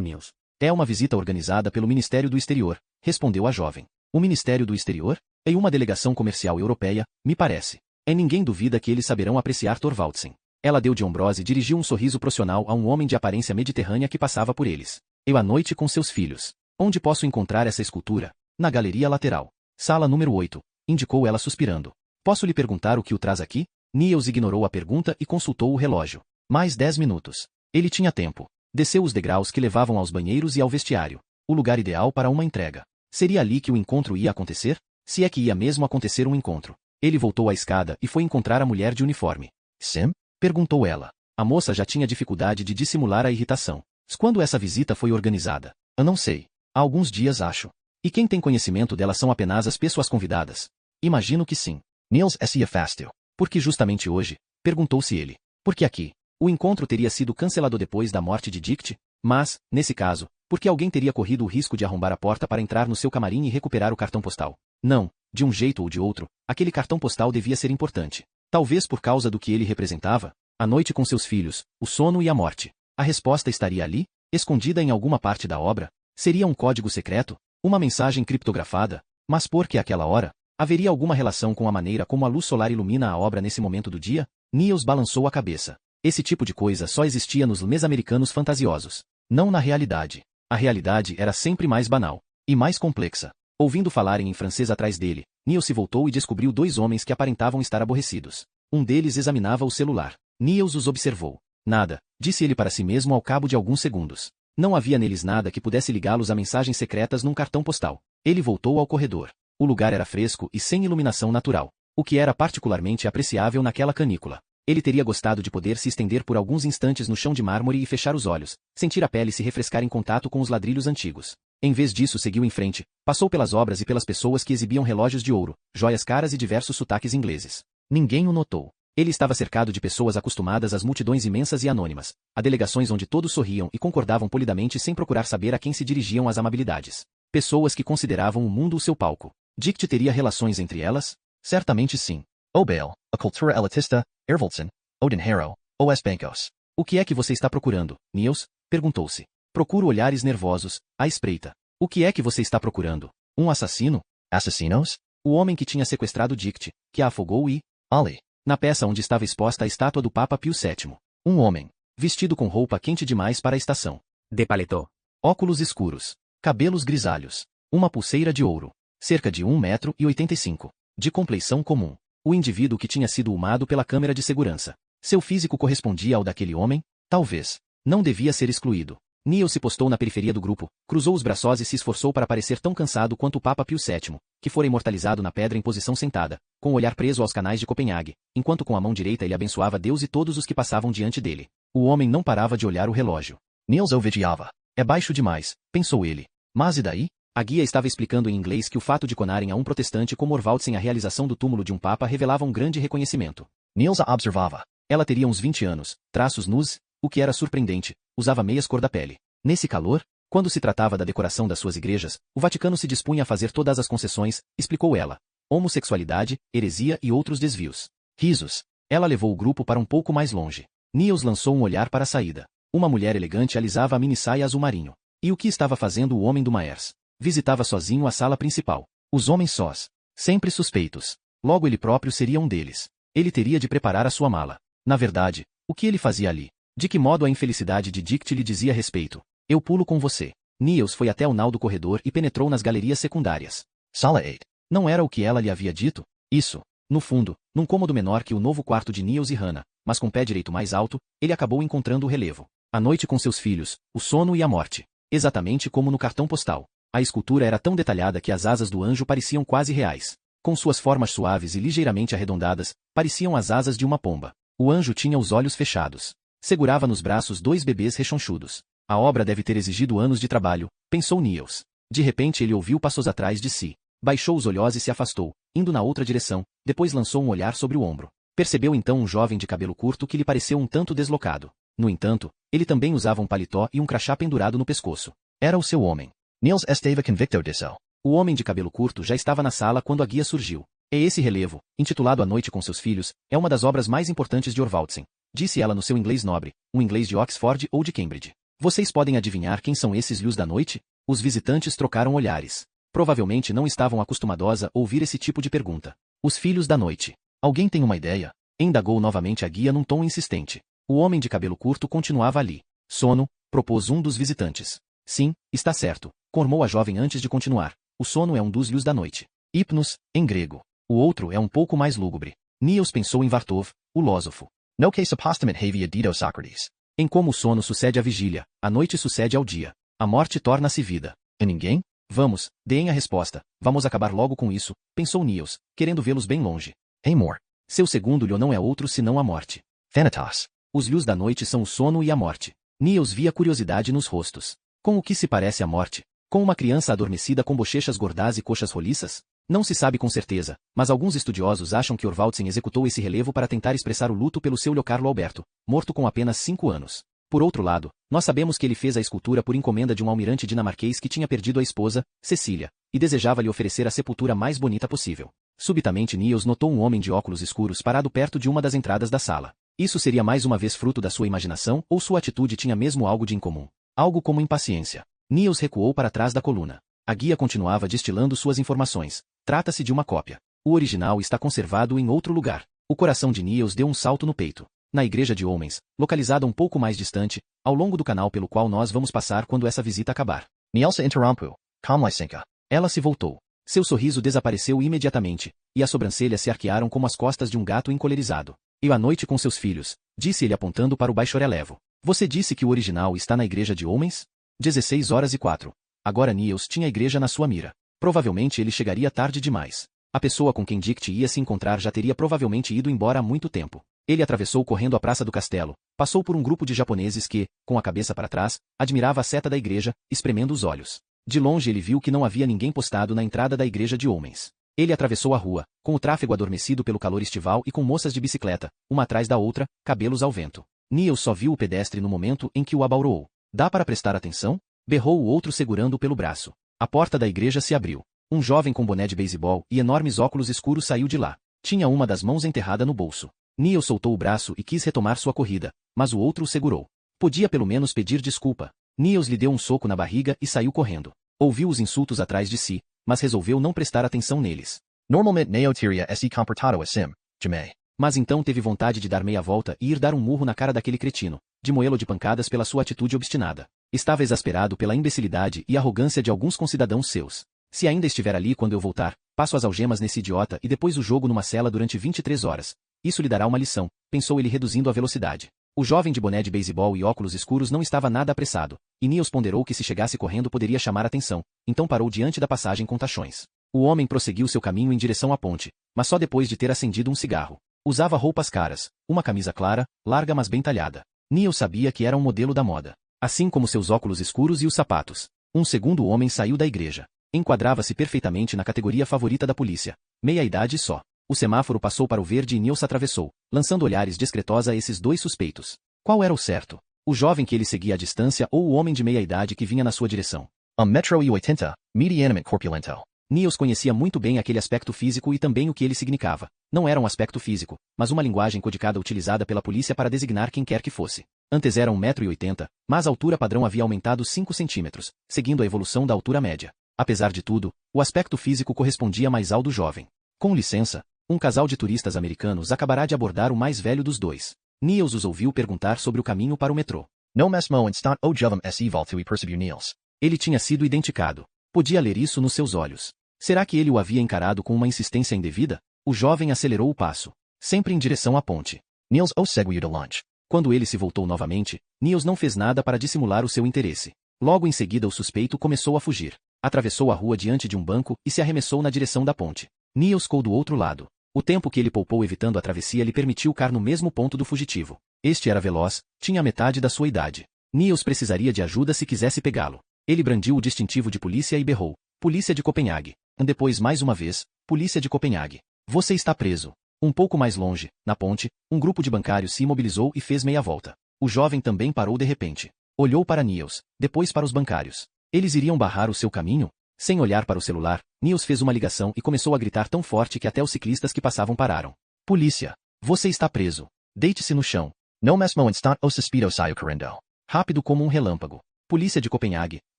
News. É uma visita organizada pelo Ministério do Exterior, respondeu a jovem. O Ministério do Exterior? É uma delegação comercial europeia, me parece. Ninguém duvida que eles saberão apreciar Thorvaldsen. Ela deu de ombros e dirigiu um sorriso profissional a um homem de aparência mediterrânea que passava por eles. Eu à noite com seus filhos. Onde posso encontrar essa escultura? Na galeria lateral. Sala número 8, indicou ela suspirando. Posso lhe perguntar o que o traz aqui? Niels ignorou a pergunta e consultou o relógio. Mais 10 minutos. Ele tinha tempo. Desceu os degraus que levavam aos banheiros e ao vestiário. O lugar ideal para uma entrega. Seria ali que o encontro ia acontecer? Se é que ia mesmo acontecer um encontro. Ele voltou à escada e foi encontrar a mulher de uniforme. Sim? Perguntou ela. A moça já tinha dificuldade de dissimular a irritação. Quando essa visita foi organizada? Eu não sei. Há alguns dias acho. E quem tem conhecimento dela são apenas as pessoas convidadas? Imagino que sim. Niels se afastou. Por que justamente hoje? Perguntou-se ele. Porque aqui. O encontro teria sido cancelado depois da morte de Dicte, mas, nesse caso, porque alguém teria corrido o risco de arrombar a porta para entrar no seu camarim e recuperar o cartão postal. Não, de um jeito ou de outro, aquele cartão postal devia ser importante. Talvez por causa do que ele representava, a noite com seus filhos, o sono e a morte. A resposta estaria ali, escondida em alguma parte da obra. Seria um código secreto, uma mensagem criptografada, mas por que aquela hora? Haveria alguma relação com a maneira como a luz solar ilumina a obra nesse momento do dia? Niels balançou a cabeça. Esse tipo de coisa só existia nos mesamericanos fantasiosos. Não na realidade. A realidade era sempre mais banal. E mais complexa. Ouvindo falarem em francês atrás dele, Niels se voltou e descobriu dois homens que aparentavam estar aborrecidos. Um deles examinava o celular. Niels os observou. Nada, disse ele para si mesmo ao cabo de alguns segundos. Não havia neles nada que pudesse ligá-los a mensagens secretas num cartão postal. Ele voltou ao corredor. O lugar era fresco e sem iluminação natural, o que era particularmente apreciável naquela canícula. Ele teria gostado de poder se estender por alguns instantes no chão de mármore e fechar os olhos, sentir a pele se refrescar em contato com os ladrilhos antigos. Em vez disso, seguiu em frente, passou pelas obras e pelas pessoas que exibiam relógios de ouro, joias caras e diversos sotaques ingleses. Ninguém o notou. Ele estava cercado de pessoas acostumadas às multidões imensas e anônimas, a delegações onde todos sorriam e concordavam polidamente sem procurar saber a quem se dirigiam as amabilidades. Pessoas que consideravam o mundo o seu palco. Dick teria relações entre elas? Certamente sim. Obale, a cultura elitista, Ervoltsen, Odin Harrow, Os Bancos. O que é que você está procurando, Niels? Perguntou-se. Procuro olhares nervosos, à espreita. O que é que você está procurando? Um assassino? Assassinos? O homem que tinha sequestrado Dick, que a afogou e... Ali. Na peça onde estava exposta a estátua do Papa Pio VII. Um homem, vestido com roupa quente demais para a estação. De paletó. Óculos escuros. Cabelos grisalhos. Uma pulseira de ouro. Cerca de 1,85 m. De compleição comum. O indivíduo que tinha sido humado pela câmera de segurança. Seu físico correspondia ao daquele homem? Talvez. Não devia ser excluído. Niels se postou na periferia do grupo, cruzou os braços e se esforçou para parecer tão cansado quanto o Papa Pio VII, que fora imortalizado na pedra em posição sentada, com o olhar preso aos canais de Copenhague, enquanto com a mão direita ele abençoava Deus e todos os que passavam diante dele. O homem não parava de olhar o relógio. Niels o vigiava. É baixo demais, pensou ele. Mas e daí? A guia estava explicando em inglês que o fato de conarem a um protestante como Orvaldsen a realização do túmulo de um papa revelava um grande reconhecimento. Niels a observava. Ela teria uns 20 anos, traços nus, o que era surpreendente, usava meias cor da pele. Nesse calor, quando se tratava da decoração das suas igrejas, o Vaticano se dispunha a fazer todas as concessões, explicou ela. Homossexualidade, heresia e outros desvios. Risos. Ela levou o grupo para um pouco mais longe. Niels lançou um olhar para a saída. Uma mulher elegante alisava a minissaia azul marinho. E o que estava fazendo o homem do Maers? Visitava sozinho a sala principal. Os homens sós. Sempre suspeitos. Logo ele próprio seria um deles. Ele teria de preparar a sua mala. Na verdade, o que ele fazia ali? De que modo a infelicidade de Dick lhe dizia respeito? Eu pulo com você. Niels foi até o nau do corredor e penetrou nas galerias secundárias. Sala 8. Não era o que ela lhe havia dito? Isso. No fundo, num cômodo menor que o novo quarto de Niels e Hannah, mas com pé direito mais alto, ele acabou encontrando o relevo. A noite com seus filhos, o sono e a morte. Exatamente como no cartão postal. A escultura era tão detalhada que as asas do anjo pareciam quase reais. Com suas formas suaves e ligeiramente arredondadas, pareciam as asas de uma pomba. O anjo tinha os olhos fechados. Segurava nos braços dois bebês rechonchudos. A obra deve ter exigido anos de trabalho, pensou Niels. De repente ele ouviu passos atrás de si. Baixou os olhos e se afastou, indo na outra direção, depois lançou um olhar sobre o ombro. Percebeu então um jovem de cabelo curto que lhe pareceu um tanto deslocado. No entanto, ele também usava um paletó e um crachá pendurado no pescoço. Era o seu homem. Niels estava convicto disso. O homem de cabelo curto já estava na sala quando a guia surgiu. E esse relevo, intitulado A Noite com Seus Filhos, é uma das obras mais importantes de Orvaldsen, disse ela no seu inglês nobre, um inglês de Oxford ou de Cambridge. Vocês podem adivinhar quem são esses Lhos da Noite? Os visitantes trocaram olhares. Provavelmente não estavam acostumados a ouvir esse tipo de pergunta. Os Filhos da Noite. Alguém tem uma ideia? Indagou novamente a guia num tom insistente. O homem de cabelo curto continuava ali. Sono, propôs um dos visitantes. Sim, está certo, confirmou a jovem antes de continuar. O sono é um dos Lhos da Noite. Hipnos, em grego. O outro é um pouco mais lúgubre. Niels pensou em Vartov, o lósofo. No que supostamente havia dito Sócrates. Em como o sono sucede à vigília, a noite sucede ao dia. A morte torna-se vida. E ninguém? Vamos, deem a resposta. Vamos acabar logo com isso, pensou Niels, querendo vê-los bem longe. Amor. Seu segundo lho não é outro senão a morte. Thanatos. Os Lhos da Noite são o sono e a morte. Niels via curiosidade nos rostos. Com o que se parece a morte? Com uma criança adormecida com bochechas gordas e coxas roliças? Não se sabe com certeza, mas alguns estudiosos acham que Orvaldsen executou esse relevo para tentar expressar o luto pelo seu Lho Carlo Alberto, morto com apenas 5 anos. Por outro lado, nós sabemos que ele fez a escultura por encomenda de um almirante dinamarquês que tinha perdido a esposa, Cecília, e desejava lhe oferecer a sepultura mais bonita possível. Subitamente Niels notou um homem de óculos escuros parado perto de uma das entradas da sala. Isso seria mais uma vez fruto da sua imaginação ou sua atitude tinha mesmo algo de incomum? Algo como impaciência. Niels recuou para trás da coluna. A guia continuava destilando suas informações. Trata-se de uma cópia. O original está conservado em outro lugar. O coração de Niels deu um salto no peito. Na igreja de homens, localizada um pouco mais distante, ao longo do canal pelo qual nós vamos passar quando essa visita acabar. Nielsa interrompu. Com licença. Ela se voltou. Seu sorriso desapareceu imediatamente, e as sobrancelhas se arquearam como as costas de um gato encolerizado. E à noite com seus filhos, disse ele apontando para o baixorelevo. Você disse que o original está na igreja de homens? 16h04. Agora Niels tinha a igreja na sua mira. Provavelmente ele chegaria tarde demais. A pessoa com quem Dick ia se encontrar já teria provavelmente ido embora há muito tempo. Ele atravessou correndo a praça do castelo, passou por um grupo de japoneses que, com a cabeça para trás, admirava a seta da igreja, espremendo os olhos. De longe ele viu que não havia ninguém postado na entrada da igreja de homens. Ele atravessou a rua, com o tráfego adormecido pelo calor estival e com moças de bicicleta, uma atrás da outra, cabelos ao vento. Niels só viu o pedestre no momento em que o abaurou. Dá para prestar atenção? Berrou o outro segurando-o pelo braço. A porta da igreja se abriu. Um jovem com boné de beisebol e enormes óculos escuros saiu de lá. Tinha uma das mãos enterrada no bolso. Niels soltou o braço e quis retomar sua corrida, mas o outro o segurou. Podia pelo menos pedir desculpa. Niels lhe deu um soco na barriga e saiu correndo. Ouviu os insultos atrás de si, mas resolveu não prestar atenção neles. Normalmente não teria se comportado assim, jamais. Mas então teve vontade de dar meia volta e ir dar um murro na cara daquele cretino, de moê-lo de pancadas pela sua atitude obstinada. Estava exasperado pela imbecilidade e arrogância de alguns concidadãos seus. Se ainda estiver ali quando eu voltar, passo as algemas nesse idiota e depois o jogo numa cela durante 23 horas. Isso lhe dará uma lição, pensou ele reduzindo a velocidade. O jovem de boné de beisebol e óculos escuros não estava nada apressado, e Niels ponderou que se chegasse correndo poderia chamar atenção, então parou diante da passagem com tachões. O homem prosseguiu seu caminho em direção à ponte, mas só depois de ter acendido um cigarro. Usava roupas caras, uma camisa clara, larga mas bem talhada. Niels sabia que era um modelo da moda. Assim como seus óculos escuros e os sapatos. Um segundo homem saiu da igreja. Enquadrava-se perfeitamente na categoria favorita da polícia. Meia-idade só. O semáforo passou para o verde e Niels atravessou, lançando olhares discretos a esses dois suspeitos. Qual era o certo? O jovem que ele seguia à distância ou o homem de meia-idade que vinha na sua direção? Metro e 80, medianamente corpulento. Niels conhecia muito bem aquele aspecto físico e também o que ele significava. Não era um aspecto físico, mas uma linguagem codicada utilizada pela polícia para designar quem quer que fosse. Antes era 1,80 m, mas a altura padrão havia aumentado 5 centímetros, seguindo a evolução da altura média. Apesar de tudo, o aspecto físico correspondia mais ao do jovem. Com licença, um casal de turistas americanos acabará de abordar o mais velho dos dois. Niels os ouviu perguntar sobre o caminho para o metrô. No mesmo instant o jovem se voltou e percebeu Niels. Ele tinha sido identificado. Podia ler isso nos seus olhos. Será que ele o havia encarado com uma insistência indevida? O jovem acelerou o passo, sempre em direção à ponte. Niels o seguiu de longe. Quando ele se voltou novamente, Niels não fez nada para dissimular o seu interesse. Logo em seguida o suspeito começou a fugir. Atravessou a rua diante de um banco e se arremessou na direção da ponte. Niels ficou do outro lado. O tempo que ele poupou evitando a travessia lhe permitiu cair no mesmo ponto do fugitivo. Este era veloz, tinha a metade da sua idade. Niels precisaria de ajuda se quisesse pegá-lo. Ele brandiu o distintivo de polícia e berrou. Polícia de Copenhague. Depois mais uma vez, polícia de Copenhague. Você está preso. Um pouco mais longe, na ponte, um grupo de bancários se imobilizou e fez meia volta. O jovem também parou de repente. Olhou para Niels, depois para os bancários. Eles iriam barrar o seu caminho? Sem olhar para o celular, Niels fez uma ligação e começou a gritar tão forte que até os ciclistas que passavam pararam. Polícia! Você está preso. Deite-se no chão. No mesmo instant o suspeito saiu correndo. Rápido como um relâmpago. Polícia de Copenhague,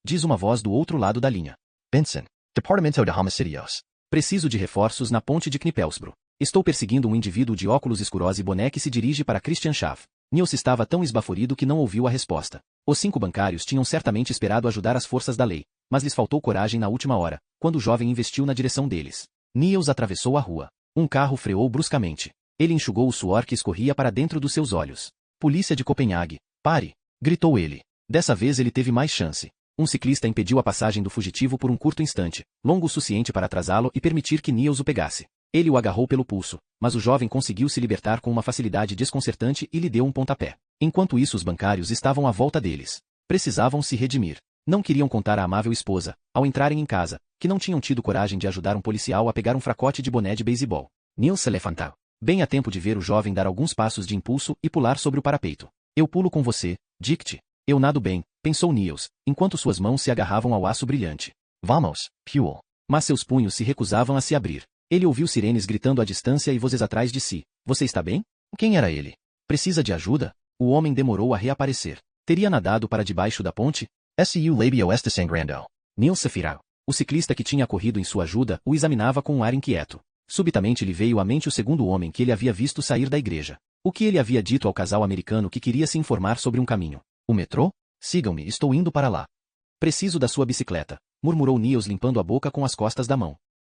diz uma voz do outro lado da linha. Benson. Departamento de Homicídios. Preciso de reforços na ponte de Knippelsbro. Estou perseguindo um indivíduo de óculos escuros e boné que se dirige para Christian Schaff. Niels estava tão esbaforido que não ouviu a resposta. Os 5 bancários tinham certamente esperado ajudar as forças da lei, mas lhes faltou coragem na última hora, quando o jovem investiu na direção deles. Niels atravessou a rua. Um carro freou bruscamente. Ele enxugou o suor que escorria para dentro dos seus olhos. Polícia de Copenhague, pare! Gritou ele. Dessa vez ele teve mais chance. Um ciclista impediu a passagem do fugitivo por um curto instante, longo o suficiente para atrasá-lo e permitir que Niels o pegasse. Ele o agarrou pelo pulso, mas o jovem conseguiu se libertar com uma facilidade desconcertante e lhe deu um pontapé. Enquanto isso os bancários estavam à volta deles. Precisavam se redimir. Não queriam contar à amável esposa, ao entrarem em casa, que não tinham tido coragem de ajudar um policial a pegar um fracote de boné de beisebol. Niels se levantou. Bem a tempo de ver o jovem dar alguns passos de impulso e pular sobre o parapeito. Eu pulo com você, Dick. Eu nado bem, pensou Niels, enquanto suas mãos se agarravam ao aço brilhante. Vamos, Puel. Mas seus punhos se recusavam a se abrir. Ele ouviu sirenes gritando à distância e vozes atrás de si. Você está bem? Quem era ele? Precisa de ajuda? O homem demorou a reaparecer. Teria nadado para debaixo da ponte? Su labio está sangrando. Niels se firou. O ciclista que tinha corrido em sua ajuda o examinava com um ar inquieto. Subitamente lhe veio à mente o segundo homem que ele havia visto sair da igreja. O que ele havia dito ao casal americano que queria se informar sobre um caminho? O metrô? Sigam-me, estou indo para lá. Preciso da sua bicicleta, murmurou Niels limpando a boca com as costas da mão.